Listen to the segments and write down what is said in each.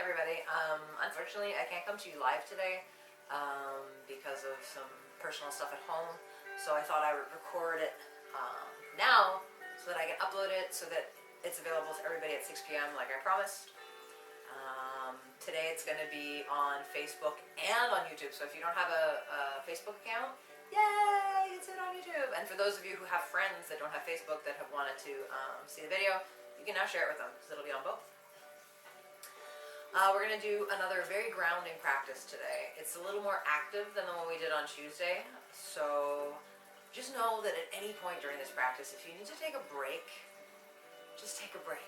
everybody. Unfortunately, I can't come to you live today because of some personal stuff at home. So I thought I would record it now so that I can upload it so that it's available to everybody at 6 p.m. like I promised. Today it's going to be on Facebook and on YouTube. So if you don't have a Facebook account, yay, you can see it on YouTube. And for those of you who have friends that don't have Facebook that have wanted to see the video, you can now share it with them because it'll be on both. We're going to do another very grounding practice today. It's a little more active than the one we did on Tuesday. So just know that at any point during this practice, if you need to take a break, just take a break.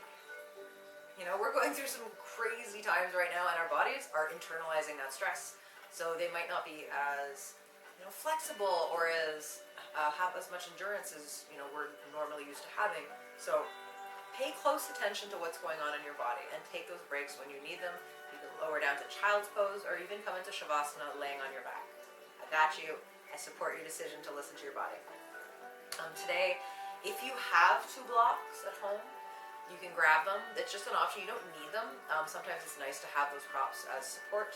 You know, we're going through some crazy times right now and our bodies are internalizing that stress. So they might not be as, flexible or as have as much endurance as, we're normally used to having. So pay close attention to what's going on in your body and take those breaks when you need them. You can lower down to child's pose or even come into Shavasana laying on your back. I got you. I support your decision to listen to your body. Today, if you have 2 blocks at home, you can grab them. It's just an option. You don't need them. Sometimes it's nice to have those props as support.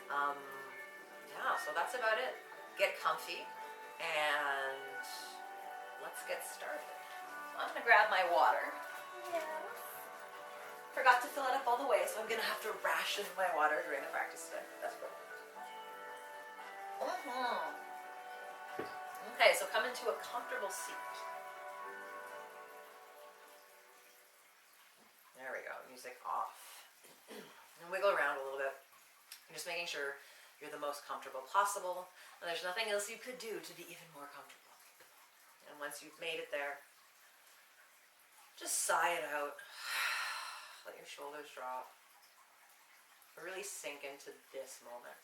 Yeah, so that's about it. Get comfy and let's get started. I'm going to grab my water. Yes. Forgot to fill it up all the way, so I'm going to have to ration my water during the practice today. That's cool. Okay, so come into a comfortable seat. There we go, music off. And wiggle around a little bit. Just making sure you're the most comfortable possible. And there's nothing else you could do to be even more comfortable. And once you've made it there, just sigh it out. Let your shoulders drop. Really sink into this moment.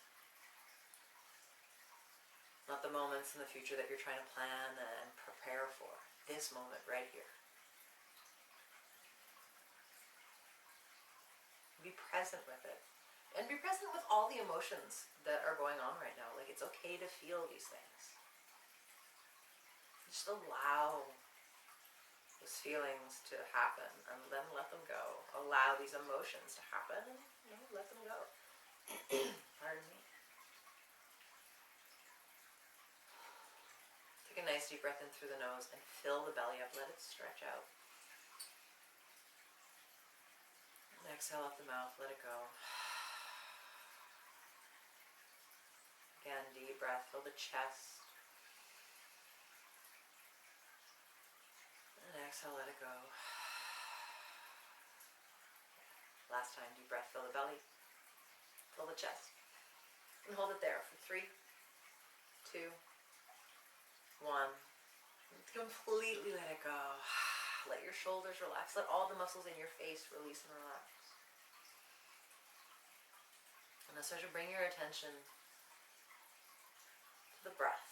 Not the moments in the future that you're trying to plan and prepare for. This moment right here. Be present with it. And be present with all the emotions that are going on right now. Like, it's okay to feel these things. Just allow those feelings to happen and then let them go. Allow these emotions to happen and let them go. Pardon me. Take a nice deep breath in through the nose and fill the belly up. Let it stretch out. And exhale out the mouth. Let it go. Again, deep breath. Fill the chest. And exhale, let it go. Last time, deep breath. Fill the belly. Fill the chest. And hold it there for 3, 2, 1. Completely let it go. Let your shoulders relax. Let all the muscles in your face release and relax. And now start to bring your attention to the breath.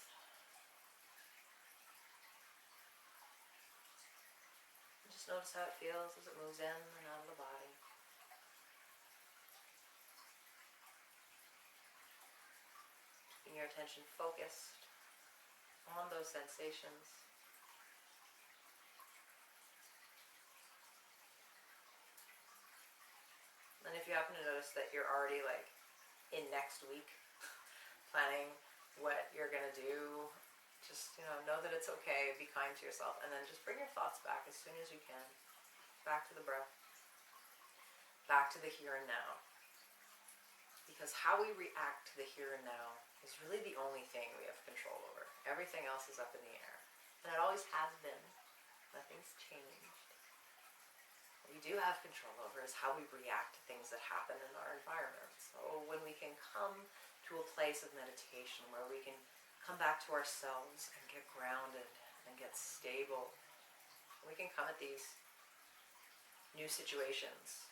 And just notice how it feels as it moves in and out of the body. Keeping your attention focused on those sensations. And if you happen to notice that you're already in next week planning what you're going to do, just know that it's okay. Be kind to yourself, and then just bring your thoughts back as soon as you can. Back to the breath. Back to the here and now. Because how we react to the here and now is really the only thing we have control over. Everything else is up in the air. And it always has been. Nothing's changed. What we do have control over is how we react to things that happen in our environment. So when we can come to a place of meditation where we can come back to ourselves and get grounded and get stable, we can come at these new situations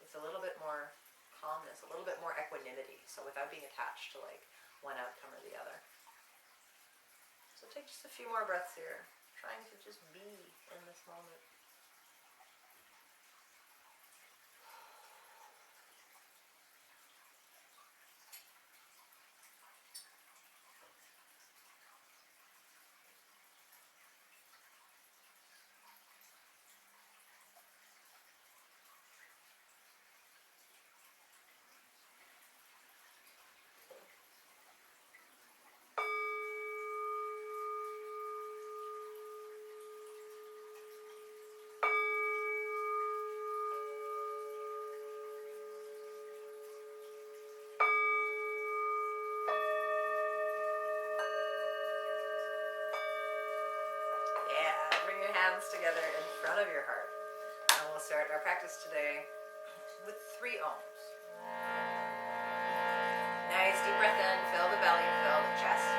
with a little bit more calmness, a little bit more equanimity, so without being attached to one outcome or the other. So take just a few more breaths here, trying to just be in this moment. hands together in front of your heart. And we'll start our practice today with 3 ohms. Nice deep breath in, fill the belly, fill the chest.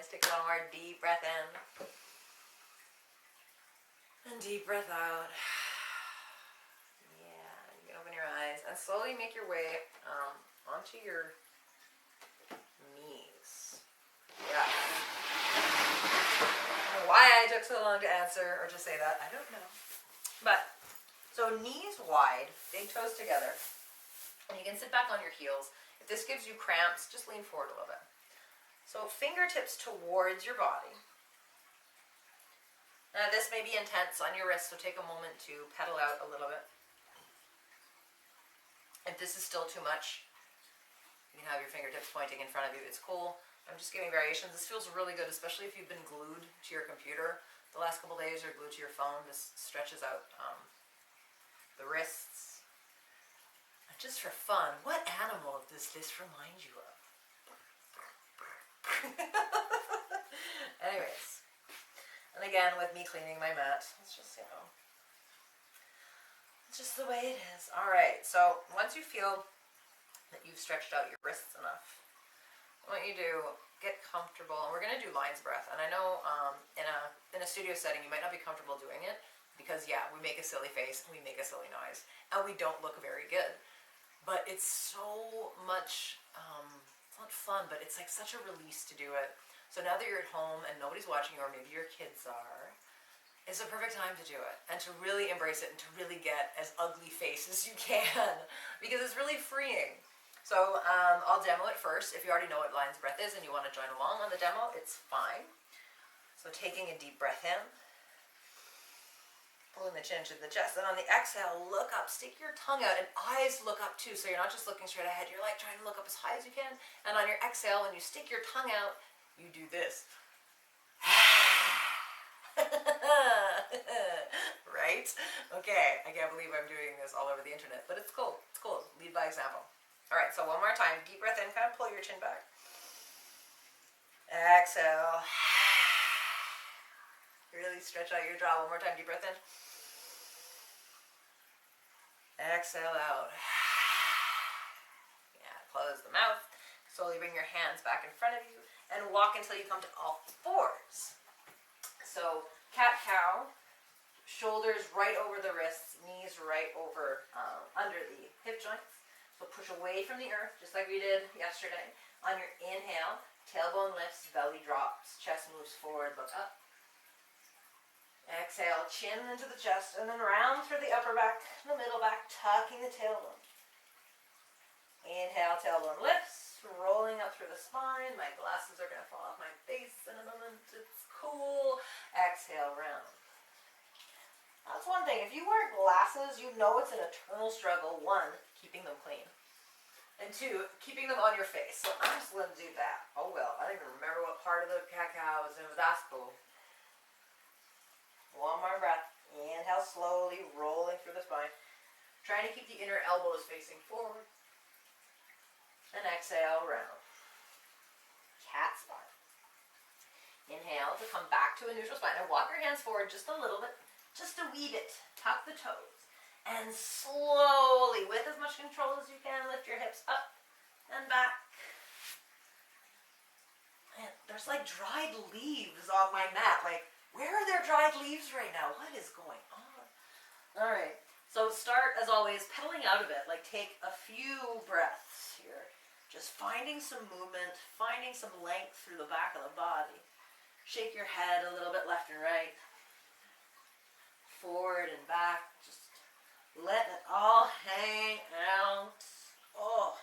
Take one more deep breath in. And deep breath out. Yeah, you can open your eyes and slowly make your way onto your knees. Yeah. I don't know why I took so long to answer or to say that. I don't know. But, so knees wide, big toes together. And you can sit back on your heels. If this gives you cramps, just lean forward a little bit. So fingertips towards your body. Now this may be intense on your wrist, so take a moment to pedal out a little bit. If this is still too much, you can have your fingertips pointing in front of you. It's cool. I'm just giving variations. This feels really good, especially if you've been glued to your computer the last couple days or glued to your phone. This stretches out the wrists. And just for fun, what animal does this remind you of? Anyways, and again with me cleaning my mat, it's just, it's just the way it is. Alright, so once you feel that you've stretched out your wrists enough, what you do, get comfortable, and we're going to do lion's breath. And I know in a studio setting you might not be comfortable doing it because we make a silly face and we make a silly noise and we don't look very good, but it's so much it's not fun, but it's like such a release to do it. So now that you're at home and nobody's watching you, or maybe your kids are, it's a perfect time to do it and to really embrace it and to really get as ugly face as you can because it's really freeing. So I'll demo it first. If you already know what lion's breath is and you want to join along on the demo, it's fine. So taking a deep breath in, pulling the chin to the chest, and on the exhale, look up, stick your tongue out, and eyes look up too, so you're not just looking straight ahead, you're like trying to look up as high as you can, and on your exhale, when you stick your tongue out, you do this. Right? Okay, I can't believe I'm doing this all over the internet, but it's cool, lead by example. Alright, so one more time, deep breath in, kind of pull your chin back. Exhale. Really stretch out your jaw. One more time, deep breath in. Exhale out. Yeah, close the mouth. Slowly bring your hands back in front of you and walk until you come to all fours. So, cat-cow, shoulders right over the wrists, knees right over under the hip joints. So push away from the earth, just like we did yesterday. On your inhale, tailbone lifts, belly drops, chest moves forward, look up. Exhale, chin into the chest, and then round through the upper back, the middle back, tucking the tailbone. Inhale, tailbone lifts, rolling up through the spine. My glasses are going to fall off my face in a moment. It's cool. Exhale, round. That's one thing. If you wear glasses, you know it's an eternal struggle. 1, keeping them clean. And 2, keeping them on your face. So I'm just going to do that. Oh well, I don't even remember what part of the cat-cow was in, but that's cool. One more breath. Inhale slowly, rolling through the spine. Trying to keep the inner elbows facing forward. And exhale, round. Cat spine. Inhale to come back to a neutral spine. And walk your hands forward just a little bit. Just a wee bit. Tuck the toes. And slowly, with as much control as you can, lift your hips up and back. Man, there's like dried leaves on my mat. Like, where are there dried leaves right now? What is going on? All right. So start, as always, pedaling out of it. Like, take a few breaths here. Just finding some movement, finding some length through the back of the body. Shake your head a little bit left and right. forward and back. Just letting it all hang out. Oh.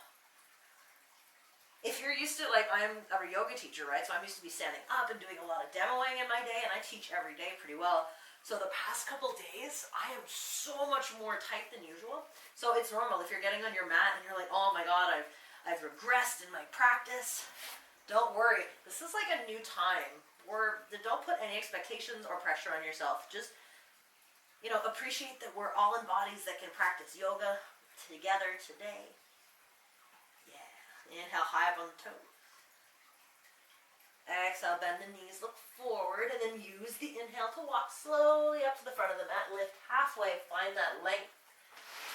If you're used to, like, I'm a yoga teacher, right? So I'm used to be standing up and doing a lot of demoing in my day, and I teach every day pretty well. So the past couple days, I am so much more tight than usual. So it's normal if you're getting on your mat and you're like, oh my God, I've regressed in my practice. Don't worry. This is like a new time. Don't put any expectations or pressure on yourself. Just, appreciate that we're all in bodies that can practice yoga together today. Inhale high up on the toes. Exhale, bend the knees, look forward, and then use the inhale to walk slowly up to the front of the mat. Lift halfway, find that length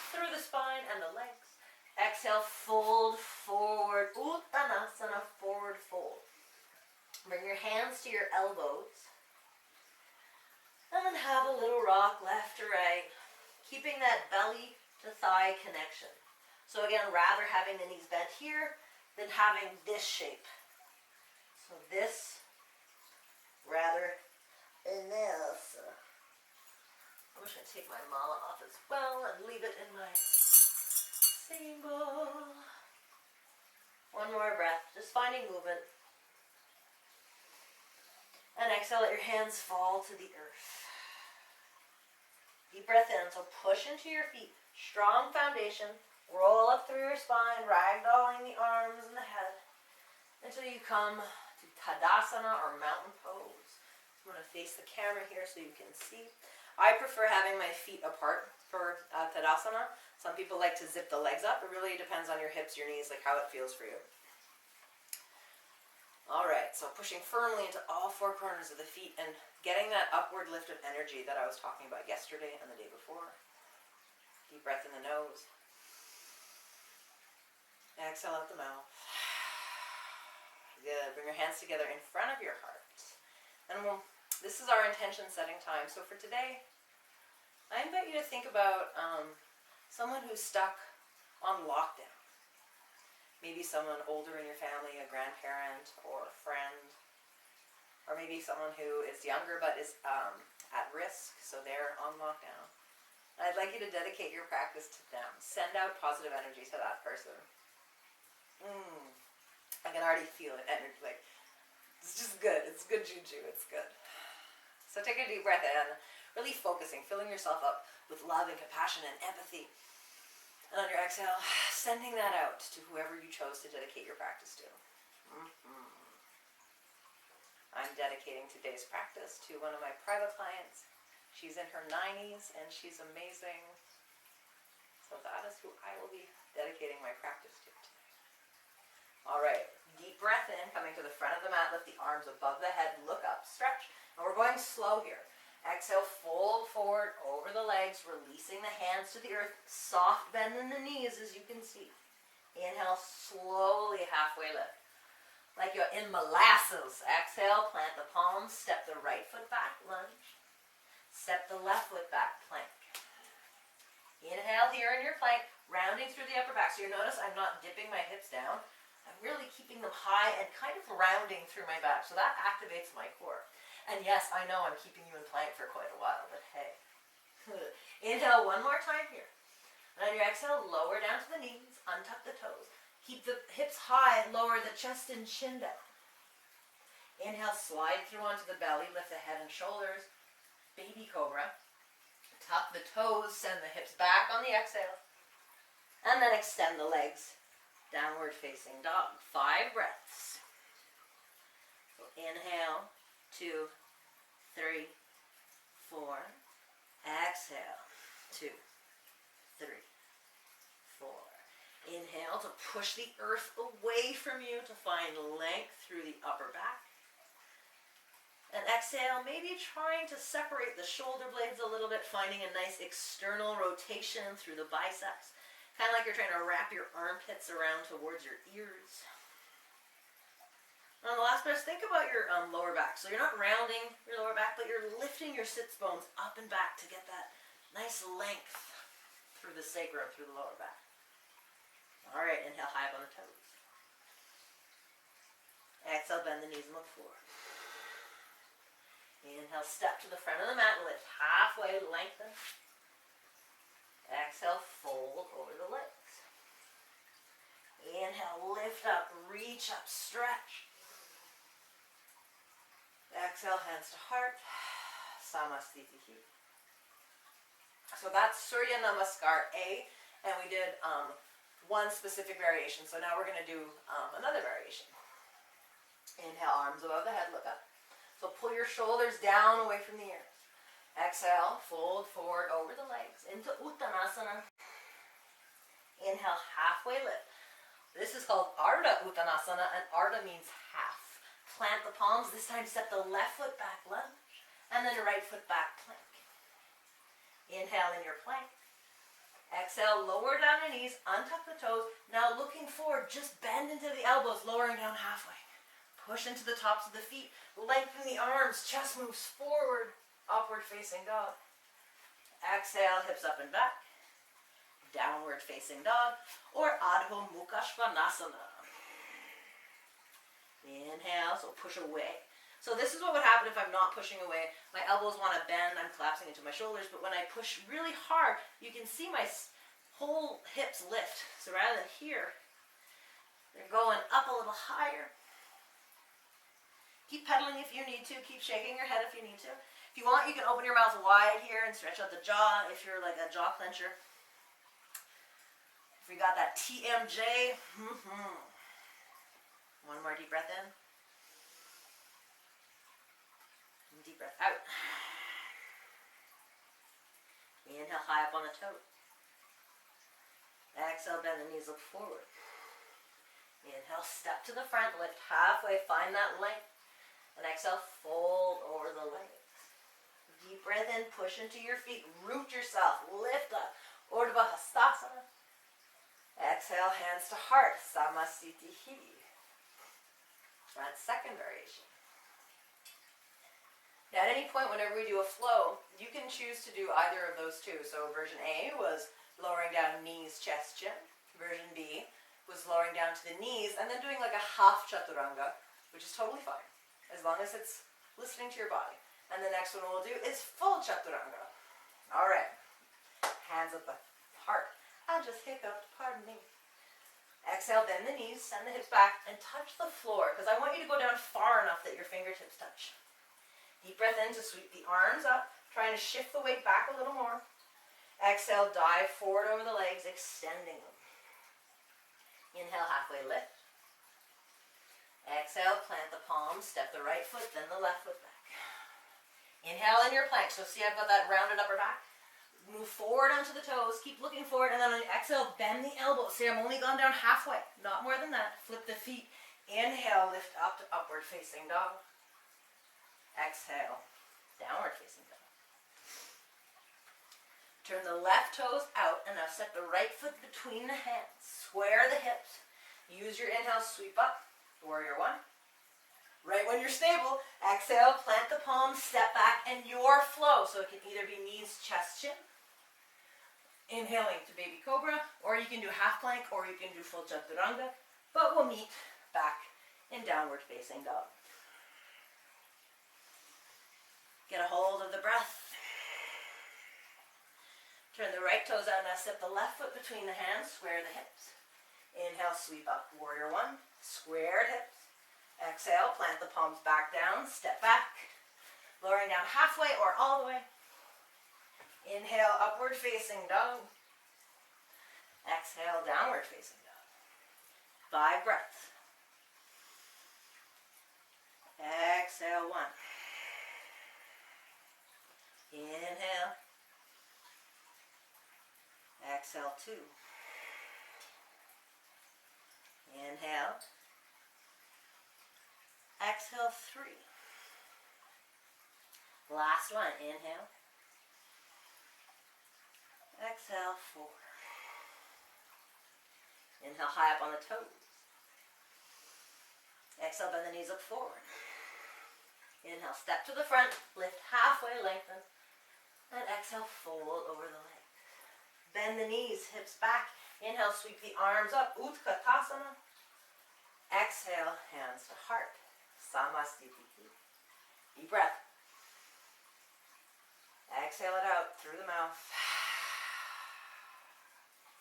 through the spine and the legs. Exhale, fold forward. Uttanasana, forward fold. Bring your hands to your elbows. And then have a little rock left to right, keeping that belly to thigh connection. So again, rather having the knees bent here than having this shape. So this, rather than this. I'm just going to take my mala off as well and leave it in my single. One more breath, just finding movement. And exhale, let your hands fall to the earth. Deep breath in, so push into your feet. Strong foundation. Roll up through your spine, ragdolling the arms and the head until you come to Tadasana or mountain pose. I'm going to face the camera here so you can see. I prefer having my feet apart for Tadasana. Some people like to zip the legs up. It really depends on your hips, your knees, like how it feels for you. Alright, so pushing firmly into all four corners of the feet and getting that upward lift of energy that I was talking about yesterday and the day before. Deep breath in the nose. Exhale out the mouth. Good. Bring your hands together in front of your heart. And this is our intention setting time. So for today, I invite you to think about someone who's stuck on lockdown. Maybe someone older in your family, a grandparent or a friend. Or maybe someone who is younger but is at risk, so they're on lockdown. I'd like you to dedicate your practice to them. Send out positive energy to that person. I can already feel it. Energy, like, it's just good. It's good juju. It's good. So take a deep breath in, really focusing, filling yourself up with love and compassion and empathy. And on your exhale, sending that out to whoever you chose to dedicate your practice to. I'm dedicating today's practice to one of my private clients. She's in her 90s and she's amazing. So that is who I will be dedicating my practice to today. All right, deep breath in, coming to the front of the mat, lift the arms above the head, look up, stretch. And we're going slow here. Exhale, fold forward over the legs, releasing the hands to the earth. Soft bend in the knees, as you can see. Inhale, slowly halfway lift. Like you're in molasses. Exhale, plant the palms, step the right foot back, lunge. Step the left foot back, plank. Inhale here in your plank, rounding through the upper back. So you notice I'm not dipping my hips down. I'm really keeping them high and kind of rounding through my back. So that activates my core. And yes, I know I'm keeping you in plank for quite a while, but hey. Inhale one more time here. And on your exhale, lower down to the knees, untuck the toes. Keep the hips high, lower the chest and chin down. Inhale, slide through onto the belly, lift the head and shoulders. Baby cobra. Tuck the toes, send the hips back on the exhale. And then extend the legs. Downward facing dog. 5 breaths. So inhale, 2, 3, 4. Exhale, 2, 3, 4. Inhale to push the earth away from you to find length through the upper back. And exhale, maybe trying to separate the shoulder blades a little bit, finding a nice external rotation through the biceps. Kind of like you're trying to wrap your armpits around towards your ears. On the last breath, think about your lower back. So you're not rounding your lower back, but you're lifting your sits bones up and back to get that nice length through the sacrum, through the lower back. All right, inhale high up on the toes. Exhale, bend the knees and look forward. Inhale. Inhale, step to the front of the mat, lift halfway, lengthen. Exhale, fold over the legs. Inhale, lift up, reach up, stretch. Exhale, hands to heart. Samasthiti. So that's Surya Namaskar A, and we did one specific variation. So now we're going to do another variation. Inhale, arms above the head, look up. So pull your shoulders down away from the ears. Exhale, fold forward over the legs into Uttanasana. Inhale, halfway lift. This is called Ardha Uttanasana, and Ardha means half. Plant the palms. This time step the left foot back, lunge, and then right foot back, plank. Inhale in your plank. Exhale, lower down your knees, untuck the toes. Now looking forward, just bend into the elbows, lowering down halfway. Push into the tops of the feet, lengthen the arms, chest moves forward, upward facing dog. Exhale, hips up and back. Downward facing dog, or Adho Mukha Svanasana. Inhale, so push away. So this is what would happen if I'm not pushing away. My elbows want to bend, I'm collapsing into my shoulders, but when I push really hard, you can see my whole hips lift. So rather than here, they're going up a little higher. Keep pedaling if you need to, keep shaking your head if you need to. If you want, you can open your mouth wide here and stretch out the jaw if you're like a jaw clencher. If we got that TMJ, One more deep breath in. Deep breath out. Inhale, high up on the toes. Exhale, bend the knees, look forward. Inhale, step to the front, lift halfway, find that length. And exhale, fold over the legs. Deep breath in, push into your feet, root yourself, lift up. Urdhva Hastasana. Exhale, hands to heart, Samasthiti. That's second variation. Now, at any point whenever we do a flow, you can choose to do either of those two. So version A was lowering down knees, chest, chin. Version B was lowering down to the knees and then doing like a half chaturanga, which is totally fine, as long as it's listening to your body. And the next one we'll do is full chaturanga. All right. Hands at the heart. I just hiccuped, pardon me. Exhale, bend the knees, send the hips back, and touch the floor, because I want you to go down far enough that your fingertips touch. Deep breath in to sweep the arms up, trying to shift the weight back a little more. Exhale, dive forward over the legs, extending them. Inhale, halfway lift. Exhale, plant the palms, step the right foot, then the left foot back. Inhale in your plank. So see, I've got that rounded upper back. Move forward onto the toes, keep looking forward, and then on the exhale, bend the elbows. See, I'm only gone down halfway, not more than that. Flip the feet. Inhale, lift up to upward facing dog. Exhale, downward facing dog. Turn the left toes out, and now set the right foot between the hands. Square the hips. Use your inhale, sweep up, warrior one. Right when you're stable, exhale, plant the palms, step back, and your flow. So it can either be knees, chest, chin. Inhaling to baby cobra, or you can do half plank, or you can do full chaturanga, but we'll meet back in downward facing dog. Get a hold of the breath. Turn the right toes out, now step the left foot between the hands, square the hips. Inhale, sweep up, warrior one, squared hips. Exhale, plant the palms back down, step back, lowering down halfway or all the way. Inhale, upward facing dog. Exhale, downward facing dog. 5 breaths. Exhale, 1. Inhale. Exhale, 2. Inhale. Exhale, 3. Last one, inhale. Exhale, 4. Inhale, high up on the toes. Exhale, bend the knees, look forward. Inhale, step to the front, lift halfway, lengthen. And exhale, fold over the legs. Bend the knees, hips back. Inhale, sweep the arms up, Utkatasana. Exhale, hands to heart. Samasthiti. Deep breath. Exhale it out through the mouth.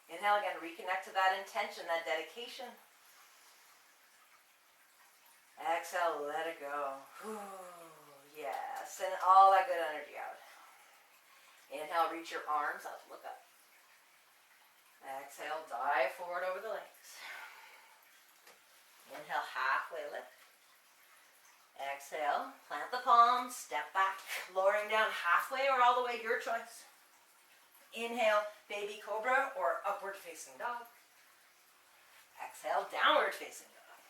Inhale again, reconnect to that intention, that dedication. Exhale, let it go. Yes, send all that good energy out. Inhale, reach your arms up, look up. Exhale, dive forward over the legs. Inhale, halfway lift. Exhale, plant the palms, step back, lowering down halfway or all the way, your choice. Inhale, baby cobra or upward facing dog. Exhale, downward facing dog.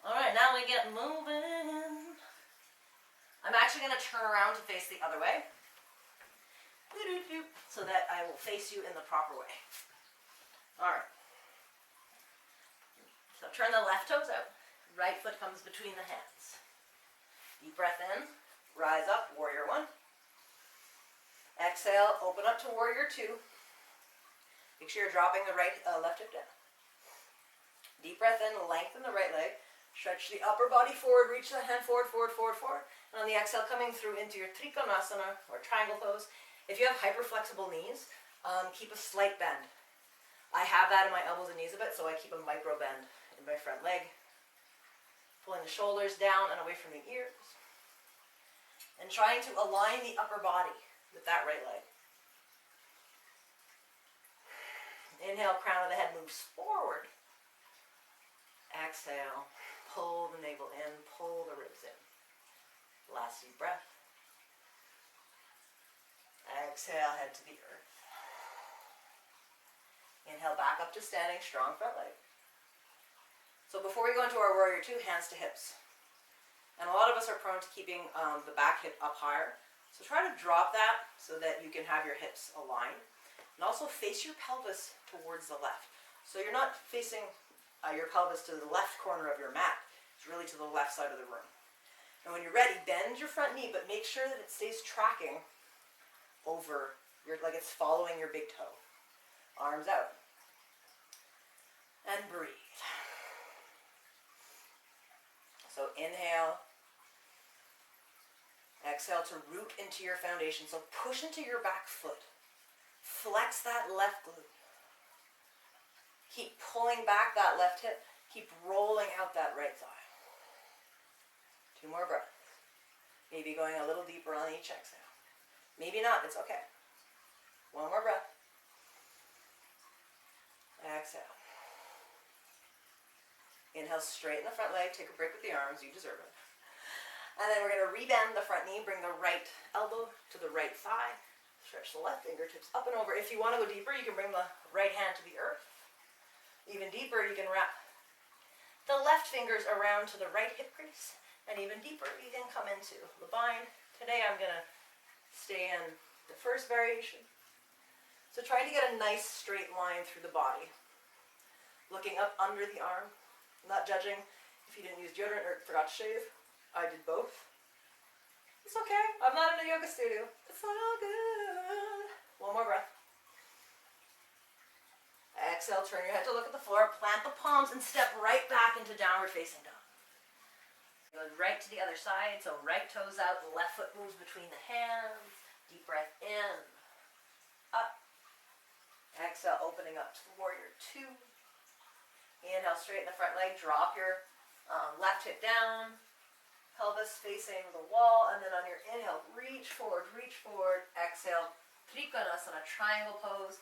All right, now we get moving. I'm actually going to turn around to face the other way, so that I will face you in the proper way. All right. So turn the left toes out. Right foot comes between the hands. Deep breath in. Rise up, warrior one. Exhale, open up to warrior two. Make sure you're dropping the left hip down. Deep breath in, lengthen the right leg. Stretch the upper body forward, reach the hand forward, forward, forward, forward. And on the exhale, coming through into your Trikonasana or triangle pose. If you have hyperflexible knees, keep a slight bend. I have that in my elbows and knees a bit, so I keep a micro bend in my front leg. Pulling the shoulders down and away from the ears. And trying to align the upper body with that right leg. Inhale, crown of the head moves forward. Exhale, pull the navel in, pull the ribs in. Last deep breath. Exhale, head to the earth. Inhale, back up to standing, strong front leg. So before we go into our warrior two, hands to hips. And a lot of us are prone to keeping the back hip up higher. So try to drop that so that you can have your hips aligned. And also face your pelvis towards the left. So you're not facing your pelvis to the left corner of your mat. It's really to the left side of the room. And when you're ready, bend your front knee, but make sure that it stays tracking over like it's following your big toe. Arms out. And breathe. So inhale. Exhale to root into your foundation. So push into your back foot. Flex that left glute. Keep pulling back that left hip. Keep rolling out that right thigh. 2 more breaths. Maybe going a little deeper on each exhale. Maybe not, it's okay. 1 more breath. Exhale. Inhale, straighten the front leg. Take a break with the arms. You deserve it. And then we're going to rebend the front knee. Bring the right elbow to the right thigh. Stretch the left fingertips up and over. If you want to go deeper, you can bring the right hand to the earth. Even deeper, you can wrap the left fingers around to the right hip crease. And even deeper, you can come into the bind. Today I'm going to stay in the first variation. So try to get a nice straight line through the body. Looking up under the arm. Not judging if you didn't use deodorant or forgot to shave. I did both. It's okay. I'm not in a yoga studio. It's all good. 1 more breath. Exhale, turn your head to look at the floor. Plant the palms and step right back into downward facing dog. Go right to the other side. So right toes out, the left foot moves between the hands. Deep breath in. Up. Exhale, opening up to the warrior two. Inhale, straighten the front leg. Drop your left hip down. Pelvis facing the wall. And then on your inhale, reach forward, reach forward. Exhale, Trikonasana, triangle pose.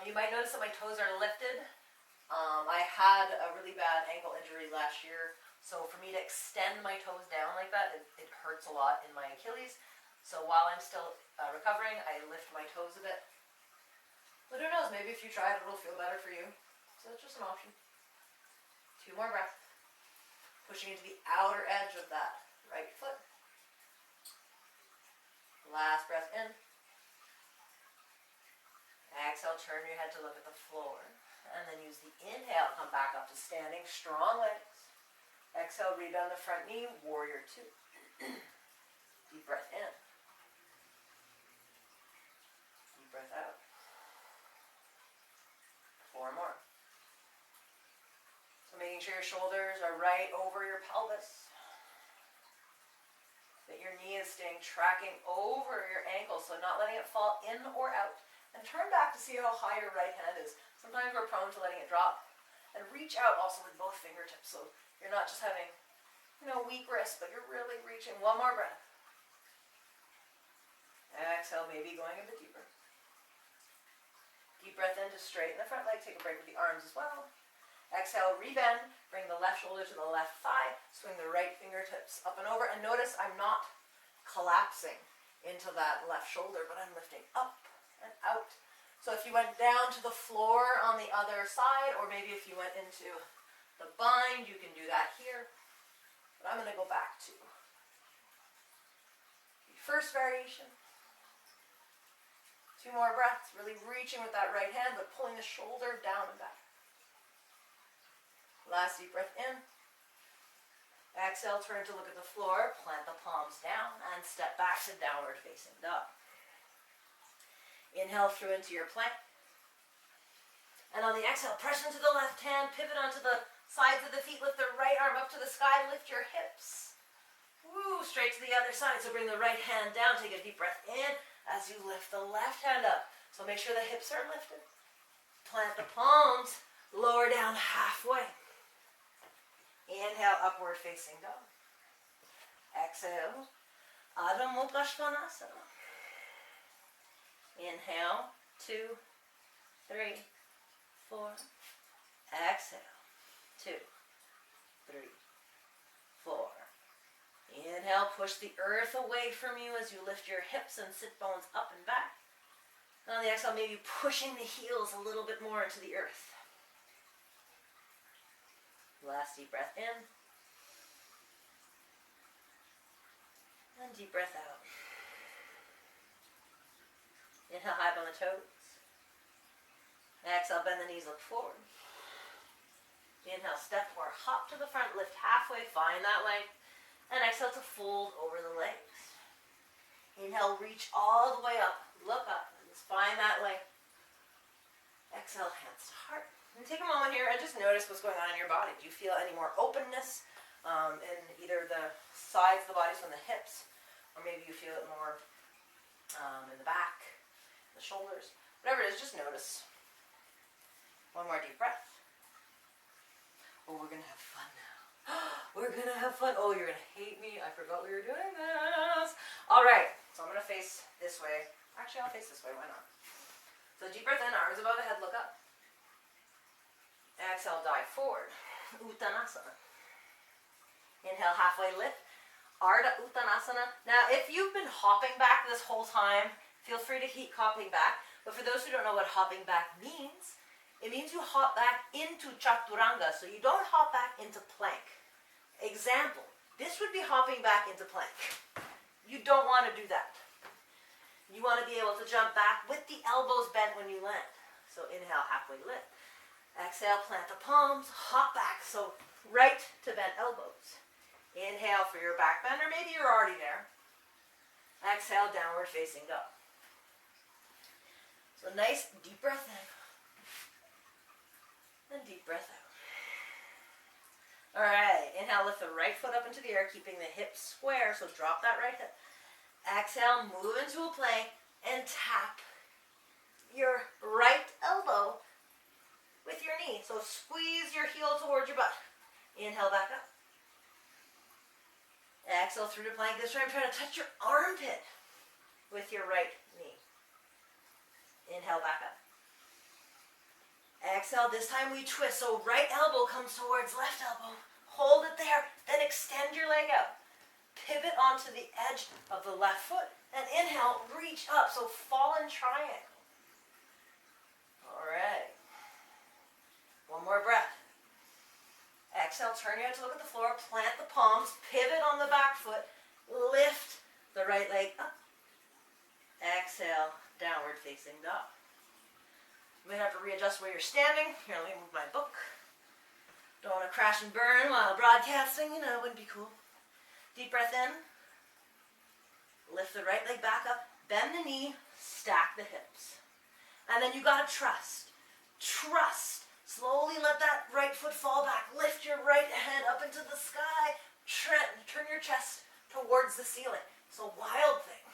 You might notice that my toes are lifted. I had a really bad ankle injury last year. So for me to extend my toes down like that, it hurts a lot in my Achilles. So while I'm still recovering, I lift my toes a bit. But who knows, maybe if you try it, it'll feel better for you. So it's just an option. 2 more breaths. Pushing into the outer edge of that right foot. Last breath in. Exhale, turn your head to look at the floor. And then use the inhale, come back up to standing, strong legs. Exhale, rebound the front knee, warrior two. Deep breath in. Deep breath out. 4 more. So making sure your shoulders are right over your pelvis. That your knee is staying tracking over your ankle, so not letting it fall in or out. And turn back to see how high your right hand is. Sometimes we're prone to letting it drop. And reach out also with both fingertips, so you're not just having, weak wrists, but you're really reaching. One more breath. Exhale, maybe going a bit deeper. Deep breath in to straighten the front leg. Take a break with the arms as well. Exhale, rebend. Bring the left shoulder to the left thigh. Swing the right fingertips up and over. And notice I'm not collapsing into that left shoulder, but I'm lifting up and out. So if you went down to the floor on the other side, or maybe if you went into the bind, you can do that here. But I'm going to go back to the first variation. 2 more breaths, really reaching with that right hand, but pulling the shoulder down and back. Last deep breath in. Exhale, turn to look at the floor, plant the palms down, and step back to downward facing dog. Inhale through into your plank. And on the exhale, press into the left hand, pivot onto the sides of the feet, lift the right arm up to the sky, lift your hips. Woo, straight to the other side. So bring the right hand down, take a deep breath in as you lift the left hand up. So make sure the hips are lifted. Plant the palms, lower down halfway. Inhale, upward facing dog. Exhale, Adho Mukha Svanasana. Inhale, 2, 3, 4. Exhale, 2, 3, 4. Inhale, push the earth away from you as you lift your hips and sit bones up and back. And on the exhale, maybe pushing the heels a little bit more into the earth. Last deep breath in. And deep breath out. Inhale, high on the toes. Exhale, bend the knees, look forward. Inhale, step or hop to the front, lift halfway, find that length. And exhale to fold over the legs. Inhale, reach all the way up, look up, and just find that length. Exhale, hands to heart. And take a moment here and just notice what's going on in your body. Do you feel any more openness in either the sides of the body, so in the hips, or maybe you feel it more in the back, the shoulders, whatever it is, just notice. One more deep breath. Oh, we're going to have fun now. We're going to have fun. Oh, you're going to hate me. I forgot we were doing this. All right, so I'm going to face this way. Actually, I'll face this way. Why not? So deep breath in, arms above the head, look up. Exhale, dive forward. Uttanasana. Inhale, halfway lift. Ardha Uttanasana. Now, if you've been hopping back this whole time, feel free to keep hopping back. But for those who don't know what hopping back means, it means you hop back into Chaturanga. So you don't hop back into plank. Example, this would be hopping back into plank. You don't want to do that. You want to be able to jump back with the elbows bent when you land. So inhale, halfway lift. Exhale, plant the palms, hop back, so right to bent elbows. Inhale for your back bend, or maybe you're already there. Exhale, downward facing dog. So nice deep breath in. And deep breath out. All right, inhale, lift the right foot up into the air, keeping the hips square, so drop that right hip. Exhale, move into a plank, and tap your right elbow with your knee. So squeeze your heel towards your butt. Inhale back up. Exhale through to plank. This time try to touch your armpit with your right knee. Inhale back up. Exhale, this time we twist. So right elbow comes towards left elbow. Hold it there. Then extend your leg out. Pivot onto the edge of the left foot. And inhale, reach up. So fallen triangle. All right. One more breath. Exhale, turn your head to look at the floor, plant the palms, pivot on the back foot, lift the right leg up. Exhale, downward facing dog. You might have to readjust where you're standing. Here, let me move my book. Don't want to crash and burn while broadcasting, it wouldn't be cool. Deep breath in. Lift the right leg back up, bend the knee, stack the hips. And then you gotta trust. Trust. Slowly let that right foot fall back. Lift your right head up into the sky. Turn your chest towards the ceiling. So wild thing.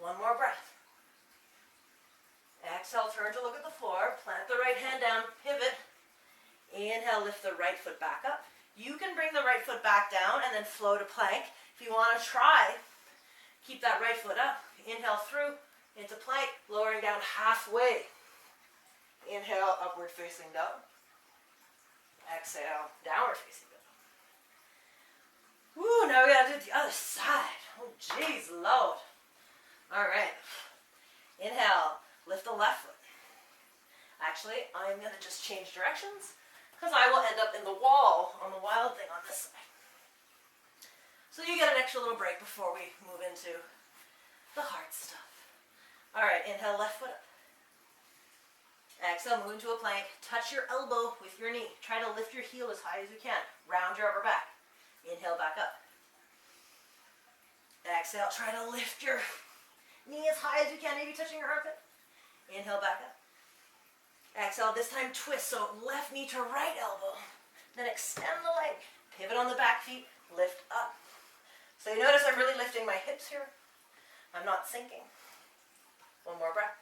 One more breath. Exhale, turn to look at the floor. Plant the right hand down, pivot. Inhale, lift the right foot back up. You can bring the right foot back down and then flow to plank. If you want to try, keep that right foot up. Inhale through into plank, lowering down halfway. Inhale, upward facing dog. Exhale, downward facing dog. Woo, now we gotta do the other side. Oh, jeez, Lord. All right. Inhale, lift the left foot. Actually, I'm gonna just change directions because I will end up in the wall on the wild thing on this side. So you get an extra little break before we move into the hard stuff. All right, inhale, left foot up. Exhale, move into a plank. Touch your elbow with your knee. Try to lift your heel as high as you can. Round your upper back. Inhale, back up. Exhale, try to lift your knee as high as you can, maybe touching your armpit. Inhale, back up. Exhale, this time twist, so left knee to right elbow. Then extend the leg. Pivot on the back feet, lift up. So you notice I'm really lifting my hips here. I'm not sinking. One more breath.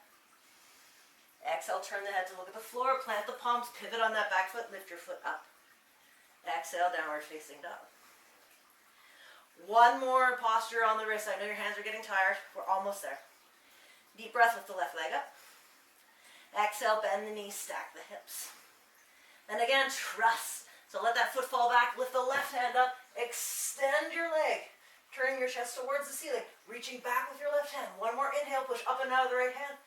Exhale, turn the head to look at the floor, plant the palms, pivot on that back foot, lift your foot up. Exhale, downward facing dog. One more posture on the wrist. I know your hands are getting tired. We're almost there. Deep breath, lift the left leg up. Exhale, bend the knees, stack the hips. And again, trust. So let that foot fall back, lift the left hand up, extend your leg. Turning your chest towards the ceiling, reaching back with your left hand. One more inhale, push up and out of the right hand.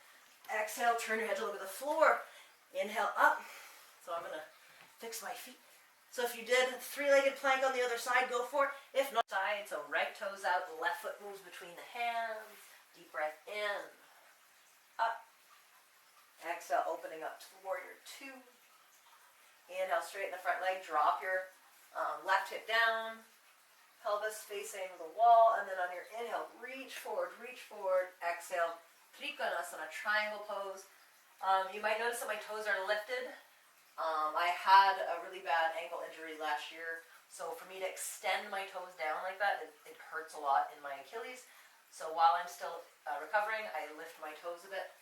Exhale, turn your head to look at the floor. Inhale, up. So I'm going to fix my feet. So if you did three-legged plank on the other side, go for it. If not, side, so right toes out, left foot moves between the hands. Deep breath in, up. Exhale, opening up to the warrior two. Inhale, straighten the front leg, drop your left hip down. Pelvis facing the wall, and then on your inhale, reach forward, exhale, Trikonasana, triangle pose. You might notice that my toes are lifted. I had a really bad ankle injury last year, so for me to extend my toes down like that, it hurts a lot in my Achilles. So while I'm still recovering, I lift my toes a bit.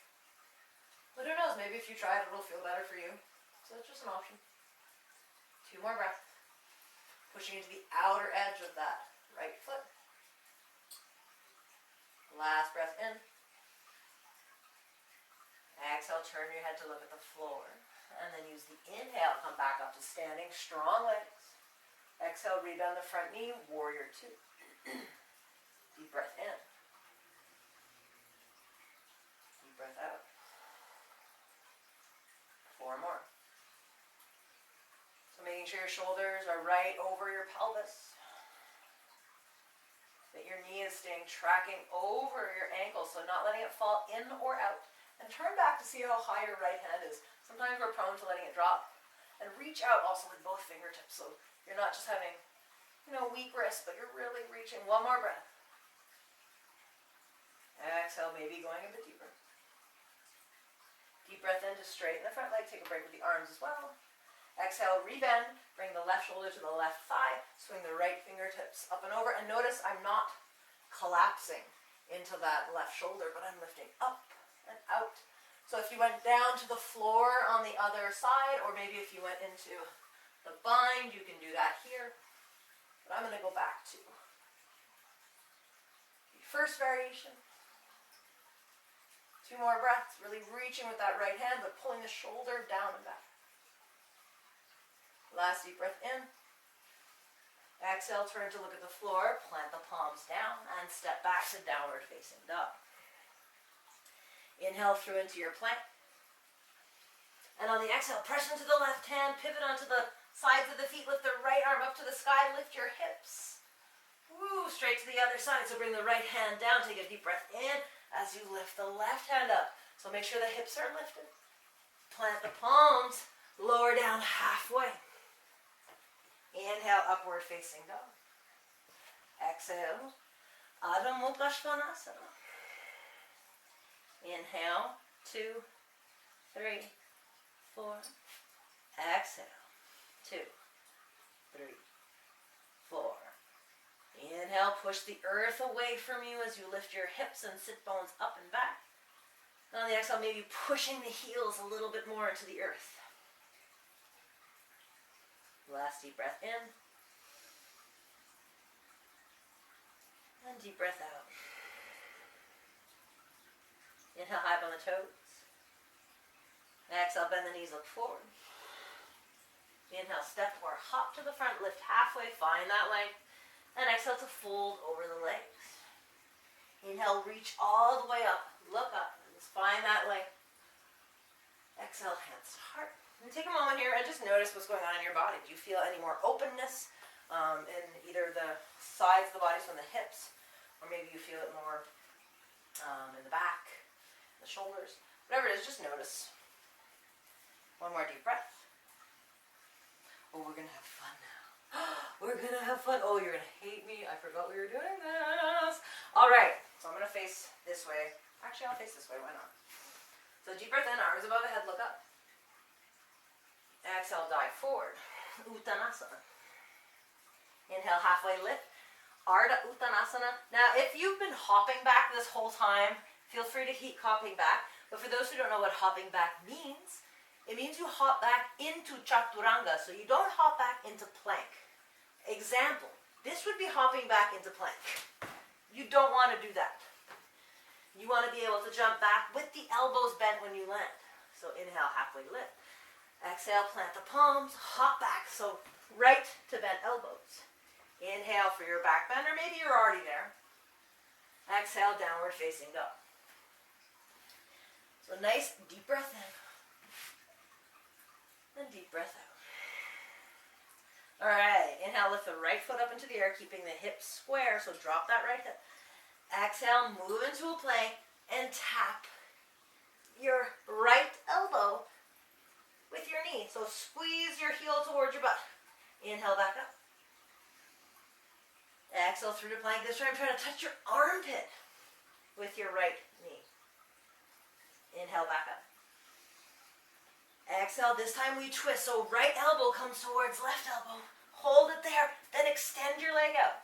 But who knows, maybe if you try it, it'll feel better for you. So it's just an option. 2 more breaths. Pushing into the outer edge of that right foot. Last breath in. Exhale, turn your head to look at the floor. And then use the inhale, come back up to standing, strong legs. Exhale, rebound the front knee, warrior two. Deep breath in. Deep breath out. 4 more. So making sure your shoulders are right over your pelvis. That your knee is staying tracking over your ankle, so not letting it fall in or out. And turn back to see how high your right hand is. Sometimes we're prone to letting it drop. And reach out also with both fingertips, so you're not just having, weak wrists, but you're really reaching. 1 more breath. Exhale, maybe going a bit deeper. Deep breath in to straighten the front leg. Take a break with the arms as well. Exhale, rebend. Bring the left shoulder to the left thigh. Swing the right fingertips up and over. And notice I'm not collapsing into that left shoulder, but I'm lifting up and out. So if you went down to the floor on the other side, or maybe if you went into the bind, you can do that here. But I'm going to go back to the first variation. 2 more breaths, really reaching with that right hand, but pulling the shoulder down and back. Last deep breath in. Exhale, turn to look at the floor, plant the palms down, and step back to downward facing dog. Inhale through into your plank. And on the exhale, press into the left hand, pivot onto the sides of the feet, lift the right arm up to the sky, lift your hips. Woo, straight to the other side. So bring the right hand down, take a deep breath in as you lift the left hand up. So make sure the hips are lifted. Plant the palms, lower down halfway. Inhale, upward facing dog. Exhale, Adho Mukha Svanasana. Inhale, 2, 3, 4. Exhale, 2, 3, 4. Inhale, Inhale, push the earth away from you as you lift your hips and sit bones up and back. And on the exhale, maybe pushing the heels a little bit more into the earth. Last deep breath in. And deep breath out. Inhale, high on the toes. Exhale, bend the knees, look forward. Inhale, step or hop to the front, lift halfway, find that length. And exhale to fold over the legs. Inhale, reach all the way up, look up, and just find that length. Exhale, hands to heart. And take a moment here and just notice what's going on in your body. Do you feel any more openness in either the sides of the body, from the hips, or maybe you feel it more in the back, the shoulders, whatever it is, just notice. One more deep breath. Oh, we're going to have fun now. We're going to have fun. Oh, you're going to hate me. I forgot we were doing this. All right. So I'm going to face this way. Actually, I'll face this way. Why not? So deep breath in, arms above the head, look up. Exhale, dive forward. Uttanasana. Inhale, halfway lift. Ardha Uttanasana. Now, if you've been hopping back this whole time, feel free to keep hopping back. But for those who don't know what hopping back means, it means you hop back into chaturanga, so you don't hop back into plank. Example, this would be hopping back into plank. You don't want to do that. You want to be able to jump back with the elbows bent when you land. So inhale, halfway lift. Exhale, plant the palms, hop back, so right to bent elbows. Inhale for your back bend, or maybe you're already there. Exhale, downward facing dog. So nice deep breath in. And deep breath out. All right, inhale, lift the right foot up into the air, keeping the hips square, so drop that right hip. Exhale, move into a plank, and tap your right elbow with your knee. So squeeze your heel towards your butt. Inhale, back up. Exhale through the plank. This time, try to touch your armpit with your right knee. Inhale, back up. Exhale, this time we twist. So right elbow comes towards left elbow. Hold it there, then extend your leg out.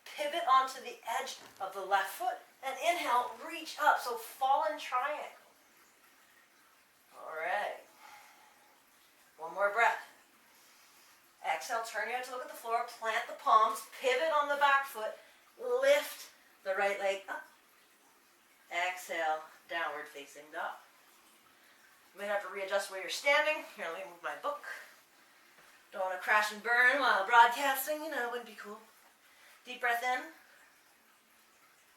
Pivot onto the edge of the left foot. And inhale, reach up. So fallen triangle. All right. One more breath. Exhale, turn your head to look at the floor. Plant the palms. Pivot on the back foot. Lift the right leg up. Exhale, downward facing dog. You might have to readjust where you're standing. Here, let me move my book. Don't want to crash and burn while broadcasting, it wouldn't be cool. Deep breath in.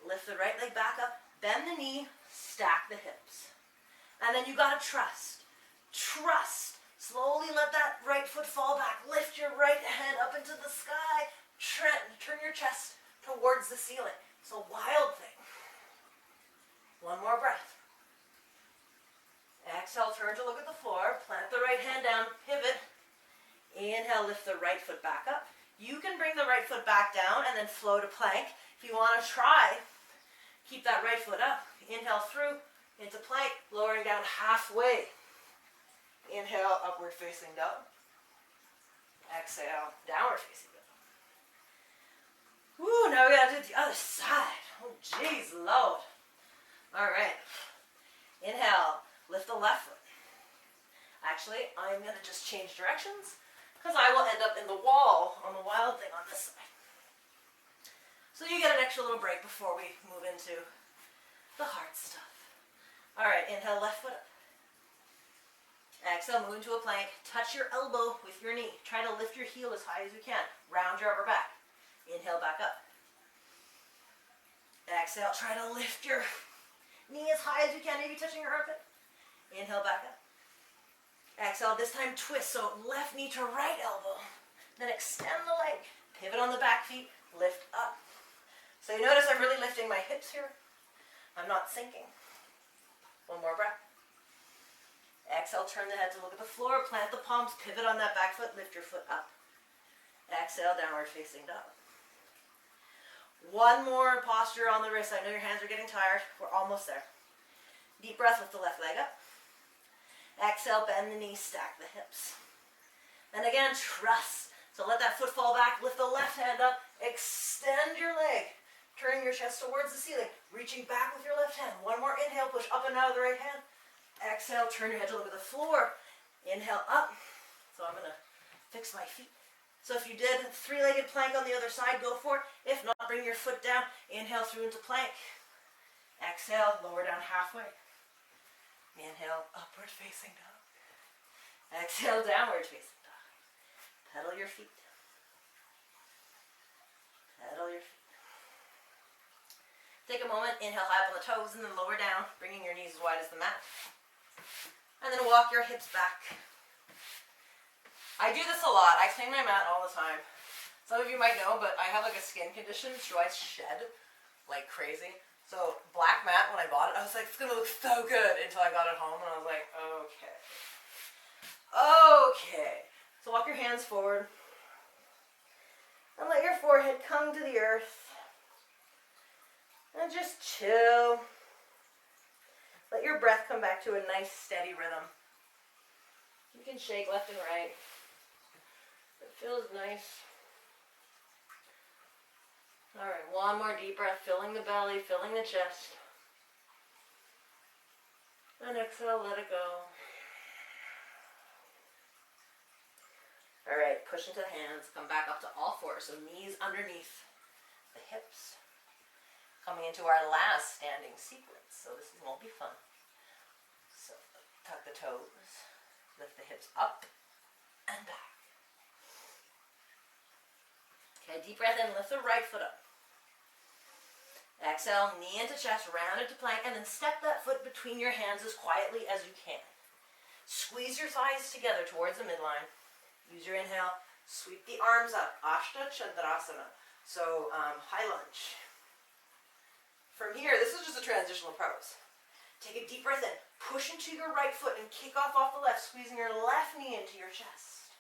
Lift the right leg back up. Bend the knee. Stack the hips. And then you got to trust. Trust. Slowly let that right foot fall back. Lift your right head up into the sky. Turn your chest towards the ceiling. It's a wild thing. One more breath. Exhale, turn to look at the floor. Plant the right hand down, pivot. Inhale, lift the right foot back up. You can bring the right foot back down and then flow to plank. If you want to try, keep that right foot up. Inhale through into plank, lowering down halfway. Inhale, upward facing dog. Exhale, downward facing dog. Woo, now we gotta do the other side. Oh, jeez, Lord. All right. Inhale. Lift the left foot. Actually, I'm going to just change directions because I will end up in the wall on the wild thing on this side. So you get an extra little break before we move into the hard stuff. All right, inhale, left foot up. Exhale, move into a plank. Touch your elbow with your knee. Try to lift your heel as high as you can. Round your upper back. Inhale, back up. Exhale, try to lift your knee as high as you can, maybe touching your armpit. Inhale, back up. Exhale, this time twist, so left knee to right elbow. Then extend the leg. Pivot on the back feet, lift up. So you notice I'm really lifting my hips here. I'm not sinking. One more breath. Exhale, turn the head to look at the floor. Plant the palms, pivot on that back foot, lift your foot up. Exhale, downward facing dog. One more posture on the wrist. I know your hands are getting tired. We're almost there. Deep breath with the left leg up. Exhale, bend the knees, stack the hips. And again, trust. So let that foot fall back, lift the left hand up, Extend your leg. Turning your chest towards the ceiling. Reaching back with your left hand. One more inhale, push up and out of the right hand. Exhale, turn your head to look at the floor. Inhale up. So I'm going to fix my feet. So if you did three-legged plank on the other side, go for it. If not, bring your foot down. Inhale through into plank. Exhale, lower down halfway. Inhale, upward facing dog. Exhale, downward facing dog. Pedal your feet. Pedal your feet. Take a moment, inhale high up on the toes and then lower down, bringing your knees as wide as the mat. And then walk your hips back. I do this a lot. I clean my mat all the time. Some of you might know, but I have like a skin condition, so I shed like crazy. So black mat, when I bought it, I was like, it's gonna look so good until I got it home and I was like, okay. Okay. So walk your hands forward. And let your forehead come to the earth. And just chill. Let your breath come back to a nice steady rhythm. You can shake left and right. It feels nice. Alright, one more deep breath, filling the belly, filling the chest. And exhale, let it go. Alright, push into the hands, come back up to all fours, so knees underneath the hips. Coming into our last standing sequence, so this won't be fun. So tuck the toes, lift the hips up and back. Okay, deep breath in, lift the right foot up. Exhale, knee into chest, round into plank, and then step that foot between your hands as quietly as you can. Squeeze your thighs together towards the midline. Use your inhale, sweep the arms up, Ashta Chandrasana. So high lunge. From here, this is just a transitional pose. Take a deep breath in, push into your right foot and kick off the left, squeezing your left knee into your chest.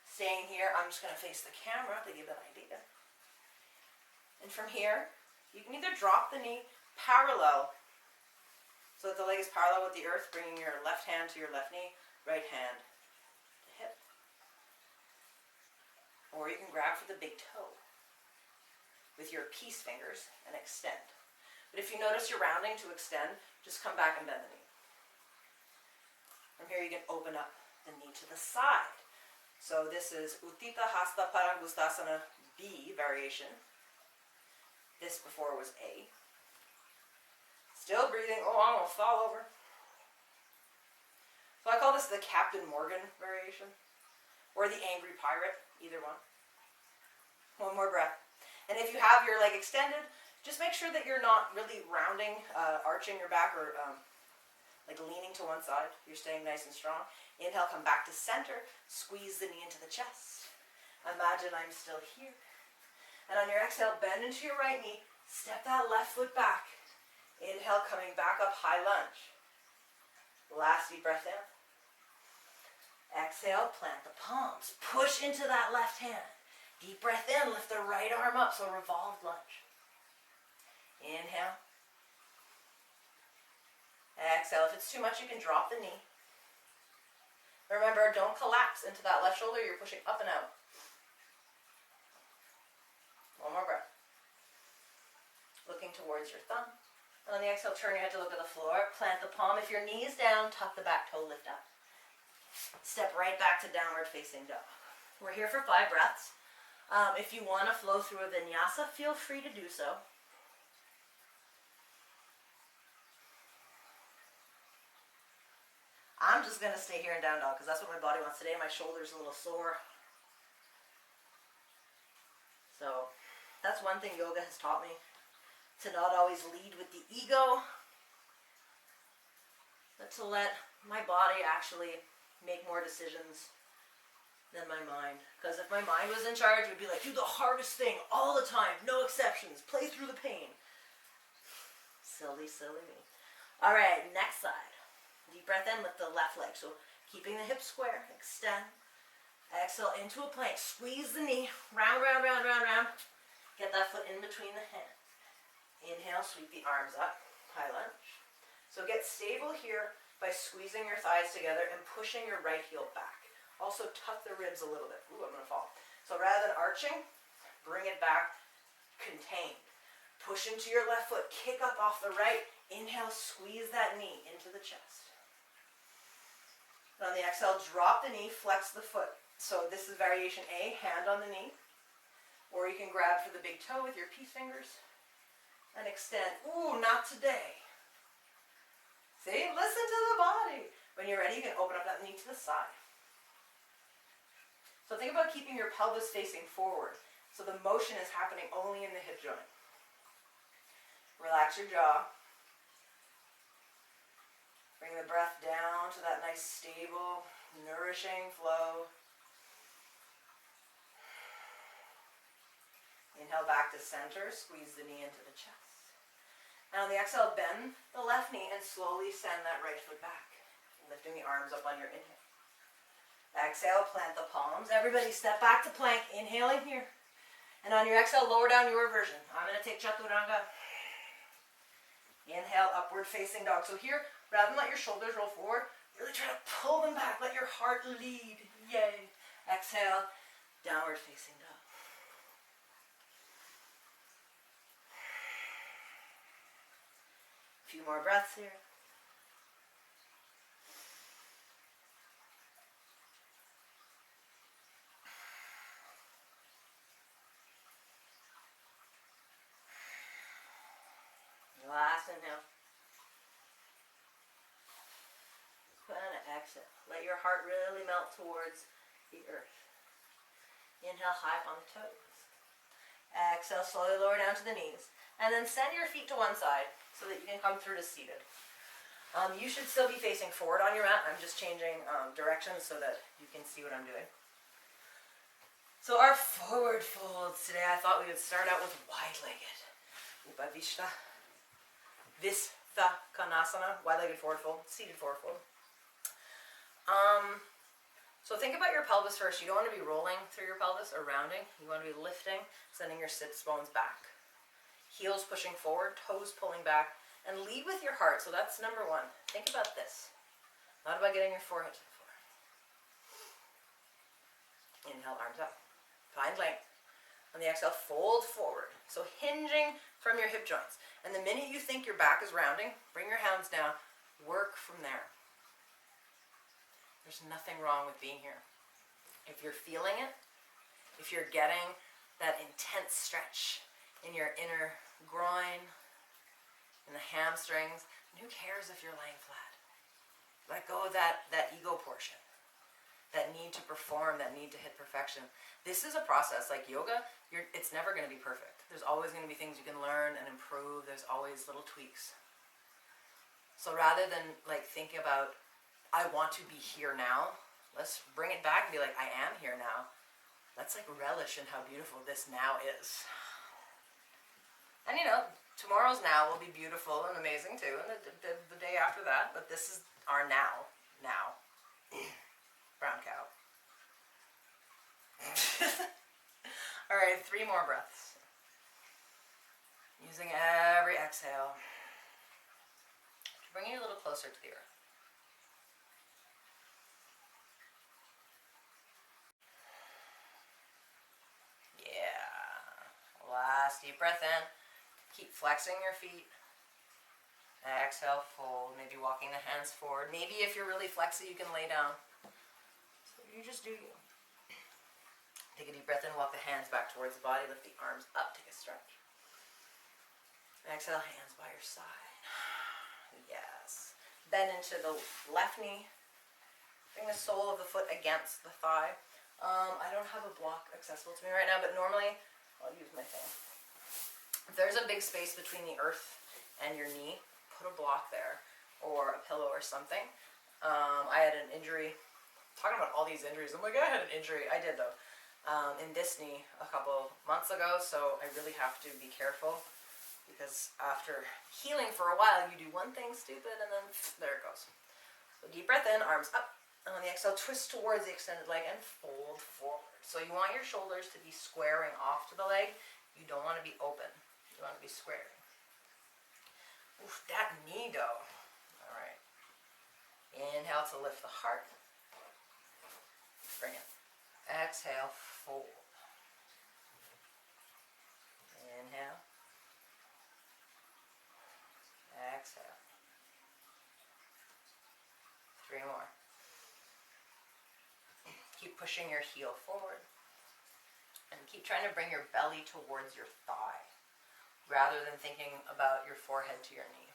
Staying here, I'm just going to face the camera to give an idea. And from here, you can either drop the knee parallel, so that the leg is parallel with the earth, bringing your left hand to your left knee, right hand to hip. Or you can grab for the big toe with your peace fingers and extend. But if you notice you're rounding to extend, just come back and bend the knee. From here you can open up the knee to the side. So this is Uttita Hasta Parangustasana B variation. This before was A. Still breathing. Oh, I almost fall over. So I call this the Captain Morgan variation. Or the Angry Pirate, either one. One more breath. And if you have your leg extended, just make sure that you're not really rounding, arching your back, or like leaning to one side. You're staying nice and strong. Inhale, come back to center. Squeeze the knee into the chest. Imagine I'm still here. And on your exhale, bend into your right knee. Step that left foot back. Inhale, coming back up, high lunge. Last deep breath in. Exhale, plant the palms. Push into that left hand. Deep breath in, lift the right arm up, so revolved lunge. Inhale. Exhale. If it's too much, you can drop the knee. Remember, don't collapse into that left shoulder. You're pushing up and out. One more breath. Looking towards your thumb. And on the exhale, turn your head to look at the floor. Plant the palm. If your knee is down, tuck the back toe, lift up. Step right back to downward facing dog. We're here for 5 breaths. If you want to flow through a vinyasa, feel free to do so. I'm just going to stay here in down dog because that's what my body wants today. My shoulder's a little sore. So that's one thing yoga has taught me. To not always lead with the ego, but to let my body actually make more decisions than my mind. Because if my mind was in charge, it would be like, do the hardest thing all the time, no exceptions, play through the pain. Silly, silly me. All right, next side. Deep breath in, lift the left leg. So keeping the hips square, extend. Exhale into a plank. Squeeze the knee, round, round, round, round, round. Get that foot in between the hands. Inhale, sweep the arms up, high lunge. So get stable here by squeezing your thighs together and pushing your right heel back. Also tuck the ribs a little bit. Ooh, I'm going to fall. So rather than arching, Bring it back, contained. Push into your left foot, kick up off the right. Inhale, squeeze that knee into the chest. And on the exhale, drop the knee, flex the foot. So this is variation A, hand on the knee. Or you can grab for the big toe with your peace fingers and extend. Ooh, not today. See, listen to the body. When you're ready, you can open up that knee to the side. So think about keeping your pelvis facing forward. So the motion is happening only in the hip joint. Relax your jaw. Bring the breath down to that nice, stable, nourishing flow. Inhale back to center, squeeze the knee into the chest. And on the exhale, bend the left knee and slowly send that right foot back. Lifting the arms up on your inhale. Exhale, plant the palms. Everybody step back to plank, inhaling here. And on your exhale, lower down your version. I'm going to take Chaturanga. Inhale, upward facing dog. So here, rather than let your shoulders roll forward, really try to pull them back. Let your heart lead. Yay. Exhale, downward facing dog. A few more breaths here. Last inhale. And exhale. Let your heart really melt towards the earth. Inhale, high up on the toes. Exhale, slowly lower down to the knees. And then send your feet to one side so that you can come through to seated. You should still be facing forward on your mat. I'm just changing directions so that you can see what I'm doing. So our forward folds today, I thought we would start out with wide-legged. Upavishta. Vistha Konasana, wide-legged forward fold, seated forward fold. So think about your pelvis first. You don't want to be rolling through your pelvis or rounding. You want to be lifting, sending your sits bones back. Heels pushing forward, toes pulling back, and lead with your heart. So that's number one. Think about this. Not about getting your forehead to the floor. Inhale, arms up. Find length. On the exhale, fold forward. So hinging from your hip joints. And the minute you think your back is rounding, bring your hands down. Work from there. There's nothing wrong with being here. If you're feeling it, if you're getting that intense stretch in your inner groin, in the hamstrings, and who cares if you're laying flat? Let go of that ego portion. That need to perform, that need to hit perfection. This is a process. Like yoga, it's never going to be perfect. There's always going to be things you can learn and improve. There's always little tweaks. So rather than think about, I want to be here now, let's bring it back and be like, I am here now. Let's relish in how beautiful this now is. And tomorrow's now will be beautiful and amazing too, and the day after that, but this is our now. Brown cow. All right, 3 more breaths. Using every exhale to bring you a little closer to the earth. Yeah. Last deep breath in. Keep flexing your feet. Exhale, fold. Maybe walking the hands forward. Maybe if you're really flexy, you can lay down. You just do you. Take a deep breath in, walk the hands back towards the body, lift the arms up, take a stretch. Exhale, hands by your side. Yes. Bend into the left knee. Bring the sole of the foot against the thigh. I don't have a block accessible to me right now, but normally I'll use my thing. If there's a big space between the earth and your knee, put a block there or a pillow or something. I had an injury. Talking about all these injuries. I'm like, I had an injury. I did though. In this knee a couple months ago, so I really have to be careful because after healing for a while, you do one thing stupid and then there it goes. So deep breath in, arms up, and on the exhale, twist towards the extended leg and fold forward. So you want your shoulders to be squaring off to the leg. You don't want to be open. You want to be squaring. Oof, that knee though. All right. Inhale to lift the heart. Bring it. Exhale, fold. pushing your heel forward. And keep trying to bring your belly towards your thigh rather than thinking about your forehead to your knee.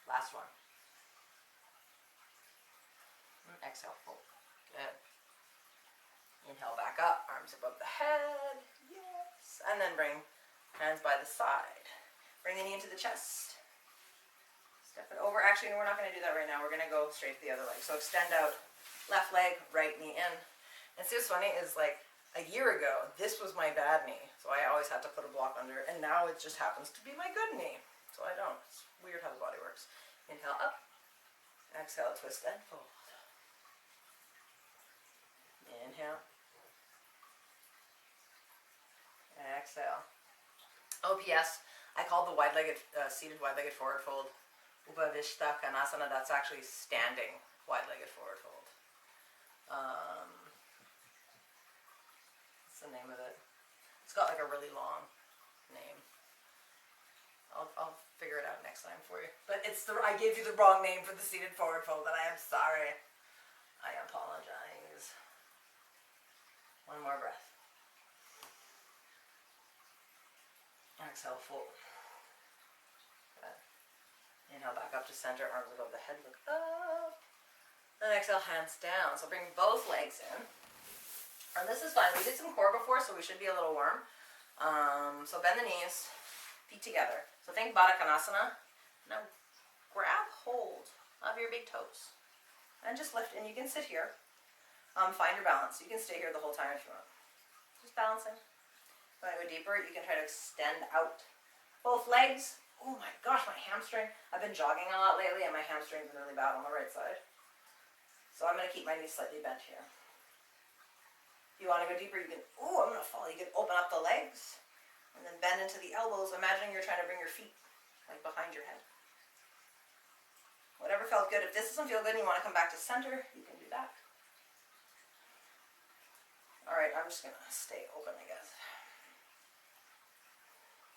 Last one. And exhale, fold. Good. Inhale back up, arms above the head. Yes. And then bring hands by the side. Bring the knee into the chest. Step it over. Actually, no, we're not going to do that right now. We're going to go straight to the other leg. So extend out, left leg, right knee in. And see what's funny is like a year ago, this was my bad knee. So I always had to put a block under it. And now it just happens to be my good knee. So I don't. It's weird how the body works. Inhale up. Exhale, twist and fold. Inhale. Exhale. OPS, I call the wide-legged, seated wide-legged forward fold Upavishta Konasana. That's actually standing wide-legged forward fold. What's the name of it? It's got like a really long name. I'll figure it out next time for you. But I gave you the wrong name for the seated forward fold, and I am sorry. I apologize. One more breath. Exhale, fold. Good. Inhale back up to center, arms above the head, look up. And exhale, hands down. So bring both legs in. And this is fine. We did some core before, so we should be a little warm. So bend the knees, feet together. So think Baddha Konasana. Now grab hold of your big toes. And just lift, and you can sit here. Find your balance. You can stay here the whole time if you want. Just balancing. If you want to go deeper, you can try to extend out both legs. Oh my gosh, my hamstring. I've been jogging a lot lately, and my hamstring's been really bad on the right side. So I'm going to keep my knees slightly bent here. If you want to go deeper, you can, I'm going to fall. You can open up the legs and then bend into the elbows, imagining you're trying to bring your feet like behind your head. Whatever felt good. If this doesn't feel good and you want to come back to center, you can do that. All right, I'm just going to stay open, I guess.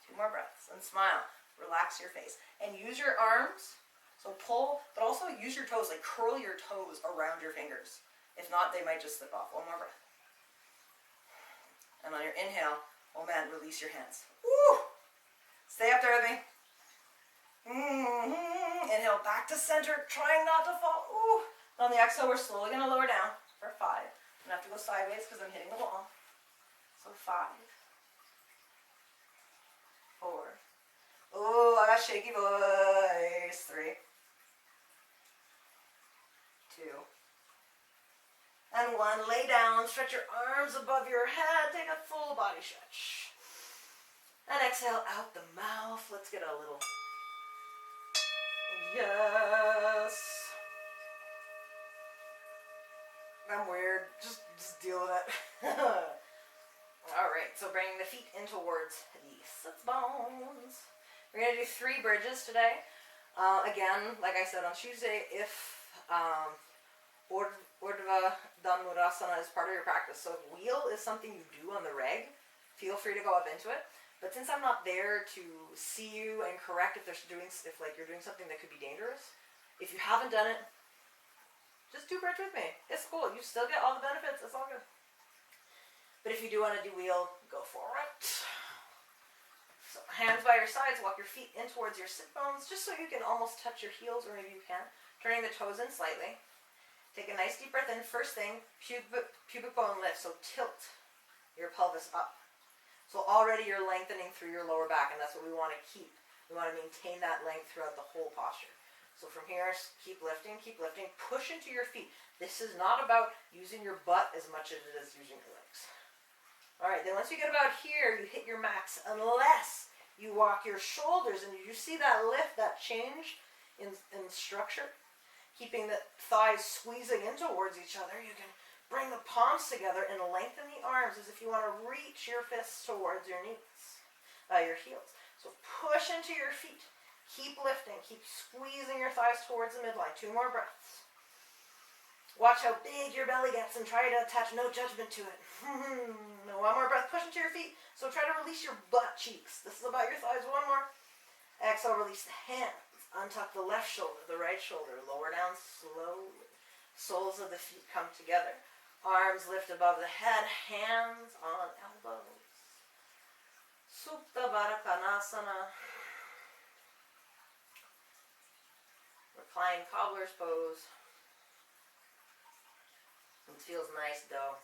2 more breaths and smile. Relax your face and use your arms. So pull, but also use your toes, like curl your toes around your fingers. If not, they might just slip off. 1 more breath. And on your inhale, oh man, release your hands. Woo! Stay up there with me. Inhale back to center, trying not to fall. Ooh. On the exhale, we're slowly going to lower down for 5. I'm going to have to go sideways because I'm hitting the wall. So 5. 4. Oh, I got shaky voice. 3. 2. And 1. Lay down, stretch your arms above your head. Take a full body stretch. And exhale out the mouth. Let's get a little... Yes. I'm weird. Just deal with it. Alright, so bring the feet in towards the sits bones. We're going to do 3 bridges today. Again, like I said on Tuesday, if Urdhva Dhanurasana is part of your practice, so if wheel is something you do on the reg, feel free to go up into it. But since I'm not there to see you and correct if you're doing something that could be dangerous, if you haven't done it, just do bridge with me. It's cool. You still get all the benefits. It's all good. But if you do want to do wheel, go for it. So hands by your sides, walk your feet in towards your sit bones, just so you can almost touch your heels, or maybe you can. Turning the toes in slightly. Take a nice deep breath in. First thing, pubic bone lift. So tilt your pelvis up. So already you're lengthening through your lower back, and that's what we want to keep. We want to maintain that length throughout the whole posture. So from here, keep lifting, push into your feet. This is not about using your butt as much as it is using your legs. All right, then once you get about here, you hit your max, unless you walk your shoulders, and you see that lift, that change in structure, keeping the thighs squeezing in towards each other. You can bring the palms together and lengthen the arms as if you want to reach your fists towards your knees, your heels. So push into your feet. Keep lifting. Keep squeezing your thighs towards the midline. 2 more breaths. Watch how big your belly gets and try to attach no judgment to it. 1 more breath. Push into your feet. So try to release your butt cheeks. This is about your thighs. 1 more. Exhale, release the hands. Untuck the left shoulder, the right shoulder. Lower down slowly. Soles of the feet come together. Arms lift above the head, hands on elbows. Supta Baddha Konasana. Recline cobbler's pose. It feels nice though.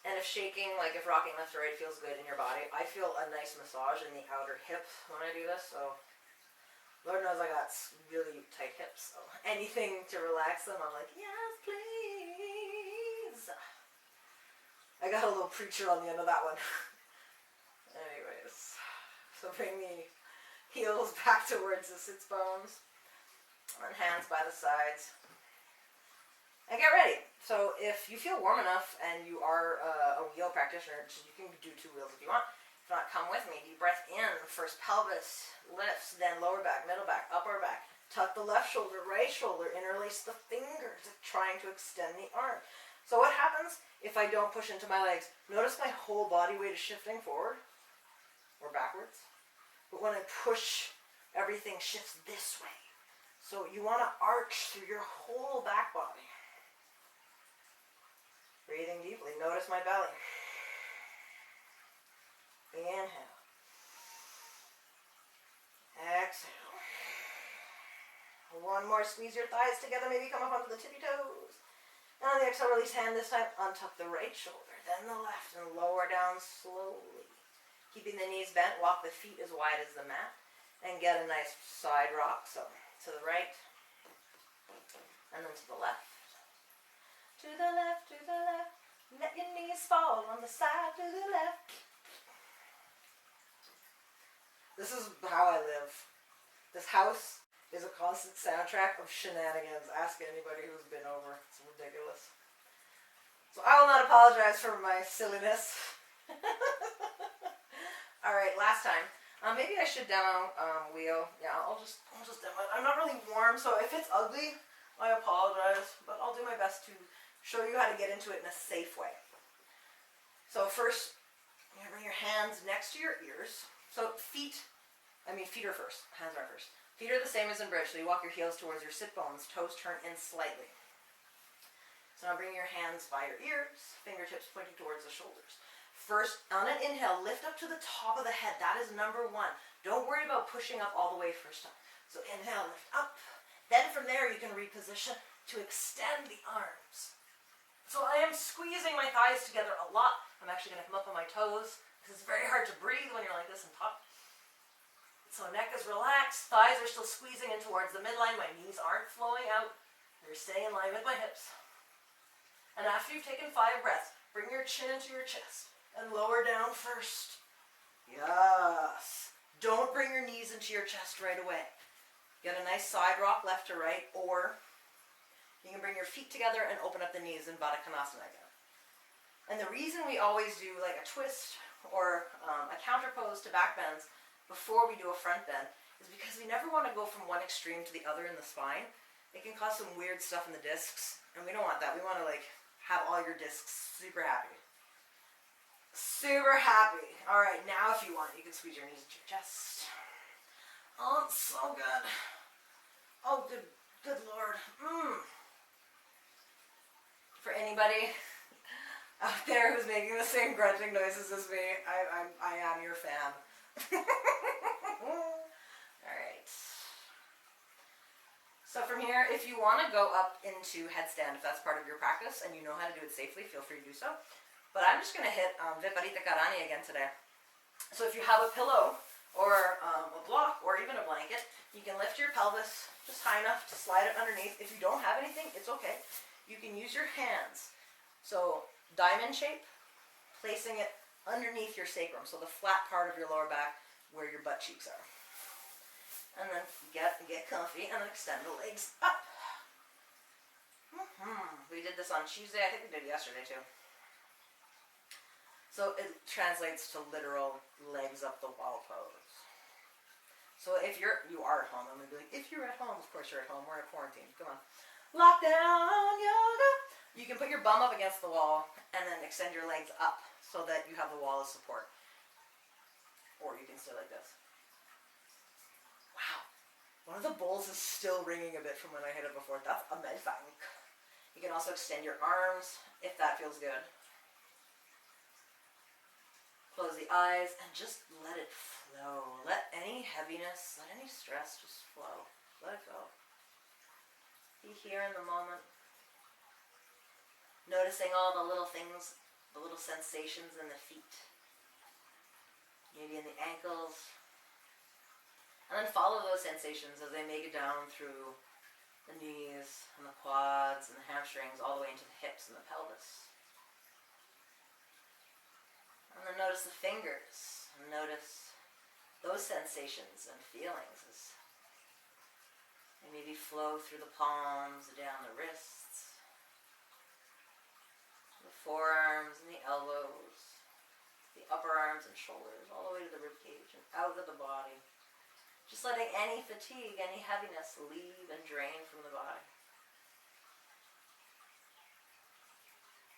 And if shaking, like if rocking left or right feels good in your body, I feel a nice massage in the outer hip when I do this, so Lord knows I got really tight hips, so anything to relax them, I'm like, yes, please. I got a little preacher on the end of that one. Anyways, so bring the heels back towards the sits bones and hands by the sides. And get ready. So if you feel warm enough and you are a wheel practitioner, you can do 2 wheels if you want. If not, come with me. Deep breath in. First pelvis lifts, then lower back, middle back, upper back. Tuck the left shoulder, right shoulder. Interlace the fingers, trying to extend the arm. So what happens if I don't push into my legs? Notice my whole body weight is shifting forward or backwards. But when I push, everything shifts this way. So you want to arch through your whole back body. Breathing deeply. Notice my belly. Inhale. Exhale. One more. Squeeze your thighs together. Maybe come up onto the tippy toes. And on the exhale, release hand this time. Untuck the right shoulder. Then the left. And lower down slowly. Keeping the knees bent. Walk the feet as wide as the mat. And get a nice side rock. So to the right. And then to the left. To the left, to the left. Let your knees fall on the side to the left. This is how I live. This house is a constant soundtrack of shenanigans. Ask anybody who's been over. It's ridiculous. So I will not apologize for my silliness. Alright, last time. Maybe I should demo wheel. Yeah, I'll just demo it. I'm not really warm, so if it's ugly, I apologize. But I'll do my best to show you how to get into it in a safe way. So first, you're going to bring your hands next to your ears. So feet are first, hands are first. Feet are the same as in bridge, so you walk your heels towards your sit bones, toes turn in slightly. So now bring your hands by your ears, fingertips pointing towards the shoulders. First, on an inhale, lift up to the top of the head. That is number 1. Don't worry about pushing up all the way first time. So inhale, lift up. Then from there, you can reposition to extend the arms. So I am squeezing my thighs together a lot. I'm actually going to come up on my toes because it's very hard to breathe when you're like this and top. So neck is relaxed. Thighs are still squeezing in towards the midline. My knees aren't flowing out. They're staying in line with my hips. And after you've taken 5 breaths, bring your chin into your chest and lower down first. Yes. Don't bring your knees into your chest right away. Get a nice side rock left to right, or you can bring your feet together and open up the knees in Baddha Konasana again. And the reason we always do like a twist or a counter pose to back bends before we do a front bend is because we never want to go from one extreme to the other in the spine. It can cause some weird stuff in the discs, and we don't want that. We want to like have all your discs super happy. Super happy. All right, now if you want, you can squeeze your knees into your chest. Oh, it's so good. Oh, good Lord. For anybody out there who's making the same grunting noises as me, I am your fan. Alright. So from here, if you want to go up into headstand, if that's part of your practice and you know how to do it safely, feel free to do so. But I'm just going to hit Viparita Karani again today. So if you have a pillow or a block or even a blanket, you can lift your pelvis just high enough to slide it underneath. If you don't have anything, it's okay. You can use your hands. So diamond shape, placing it underneath your sacrum, so the flat part of your lower back where your butt cheeks are. And then get comfy and then extend the legs up. We did this on Tuesday. I think we did it yesterday too. So it translates to literal legs up the wall pose. So if you are at home, I'm going to be like, if you're at home, of course you're at home, we're in quarantine, come on. Lockdown yoga. You can put your bum up against the wall and then extend your legs up so that you have the wall as support. Or you can stay like this. Wow. One of the bowls is still ringing a bit from when I hit it before. That's amazing. You can also extend your arms if that feels good. Close the eyes and just let it flow. Let any heaviness, let any stress just flow. Let it go. Be here in the moment. Noticing all the little things, the little sensations in the feet. Maybe in the ankles. And then follow those sensations as they make it down through the knees and the quads and the hamstrings all the way into the hips and the pelvis. And then notice the fingers and notice those sensations and feelings as they maybe flow through the palms, down the wrists, the forearms and the elbows, the upper arms and shoulders, all the way to the ribcage and out of the body. Just letting any fatigue, any heaviness leave and drain from the body.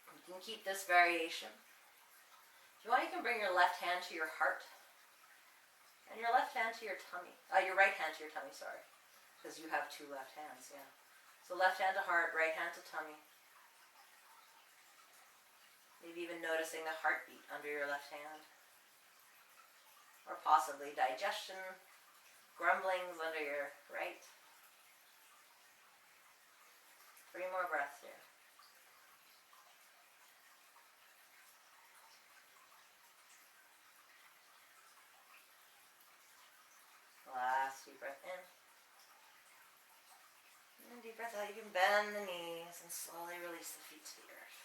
You can keep this variation. If you want, you can bring your left hand to your heart and your left hand to your tummy. Your right hand to your tummy, sorry. Because you have two left hands, yeah. So left hand to heart, right hand to tummy. Maybe even noticing the heartbeat under your left hand. Or possibly digestion, grumblings under your right. 3 more breaths here. Last deep breath in. And deep breath out. You can bend the knees and slowly release the feet to the earth.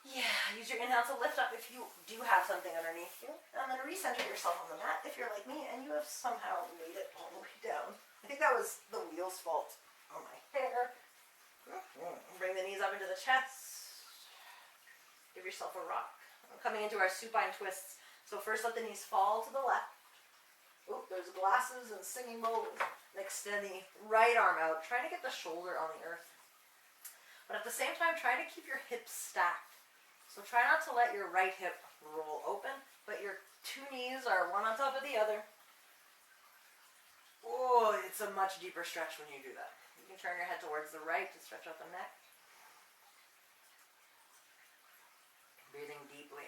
Yeah, use your inhale to lift up if you do have something underneath you. And then recenter yourself on the mat if you're like me and you have somehow made it all the way down. I think that was the wheel's fault on my hair. Bring the knees up into the chest. Give yourself a rock. I'm coming into our supine twists. So first let the knees fall to the left. Oh, there's glasses and singing bowls. And extend the right arm out. Try to get the shoulder on the earth. But at the same time, try to keep your hips stacked. So try not to let your right hip roll open, but your 2 knees are one on top of the other. Oh, it's a much deeper stretch when you do that. You can turn your head towards the right to stretch out the neck. Breathing deeply.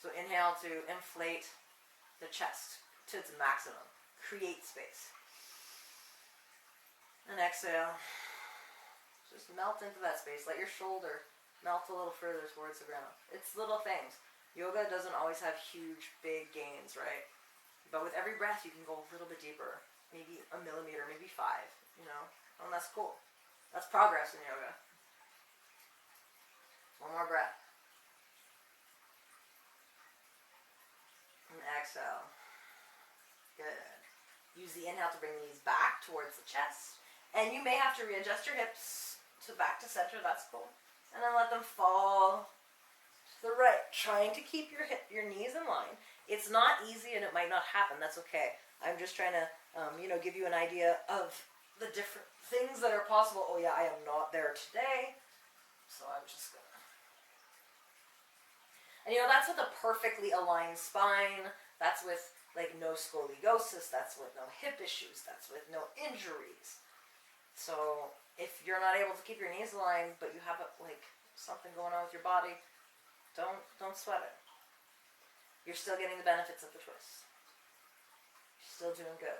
So inhale to inflate the chest to its maximum. Create space. And exhale. Just melt into that space. Let your shoulder melt a little further towards the ground. It's little things. Yoga doesn't always have huge, big gains, right? But with every breath, you can go a little bit deeper. Maybe a millimeter, maybe 5, you know? And that's cool. That's progress in yoga. 1 more breath. And exhale. Good. Use the inhale to bring the knees back towards the chest. And you may have to readjust your hips to back to center. That's cool. And then let them fall to the right, trying to keep your knees in line. It's not easy and it might not happen. That's okay. I'm just trying to, give you an idea of the different things that are possible. Oh yeah, I am not there today. So I'm just gonna. And that's with a perfectly aligned spine. That's with no scoliosis. That's with no hip issues. That's with no injuries. So if you're not able to keep your knees aligned, but you have something going on with your body, don't sweat it. You're still getting the benefits of the twist. You're still doing good.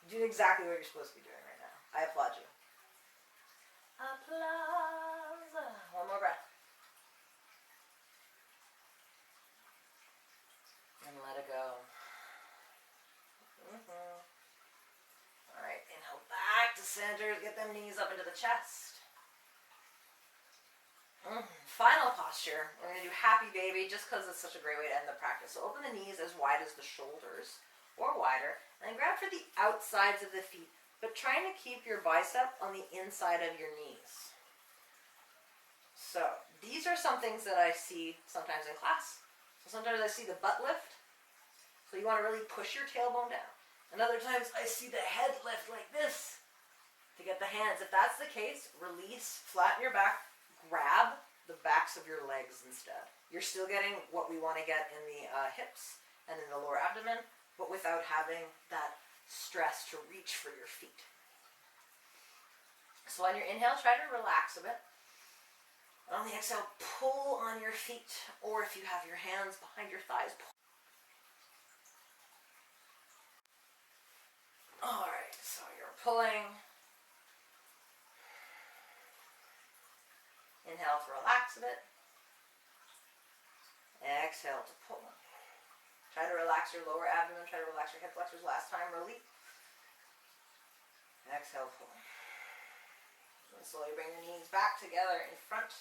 You're doing exactly what you're supposed to be doing right now. I applaud you. Applause. 1 more breath. And let it go. Alright, inhale back to center. Get them knees up into the chest. Final posture. We're going to do happy baby just because it's such a great way to end the practice. So open the knees as wide as the shoulders or wider. And then grab for the outsides of the feet. But trying to keep your bicep on the inside of your knees. So these are some things that I see sometimes in class. So sometimes I see the butt lift. So you want to really push your tailbone down. And other times I see the head lift like this to get the hands. If that's the case, release, flatten your back, grab the backs of your legs instead. You're still getting what we want to get in the hips and in the lower abdomen, but without having that stress to reach for your feet. So on your inhale, try to relax a bit. On the exhale, pull on your feet, or if you have your hands behind your thighs, pull. All right, so you're pulling. Inhale to relax a bit. Exhale to pull. Try to relax your lower abdomen. Try to relax your hip flexors last time. Release. Exhale, pull. And slowly bring your knees back together in front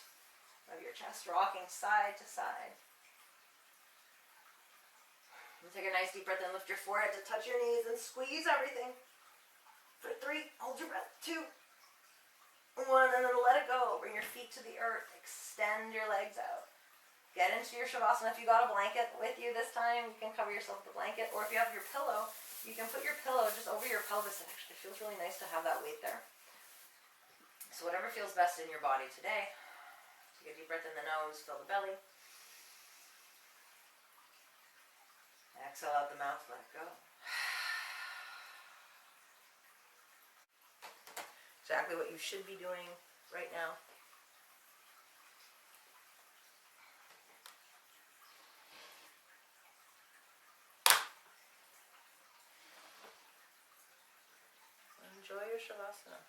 of your chest, rocking side to side. And take a nice deep breath in. Lift your forehead to touch your knees and squeeze everything. For 3, hold your breath. 2, 1, and then let it go. Bring your feet to the earth. Extend your legs out. Get into your Shavasana. If you got a blanket with you this time, you can cover yourself with a blanket. Or if you have your pillow, you can put your pillow just over your pelvis. It actually feels really nice to have that weight there. So whatever feels best in your body today. Take a deep breath in the nose, fill the belly. Exhale out the mouth, let it go. Exactly what you should be doing right now. Enjoy your Shavasana.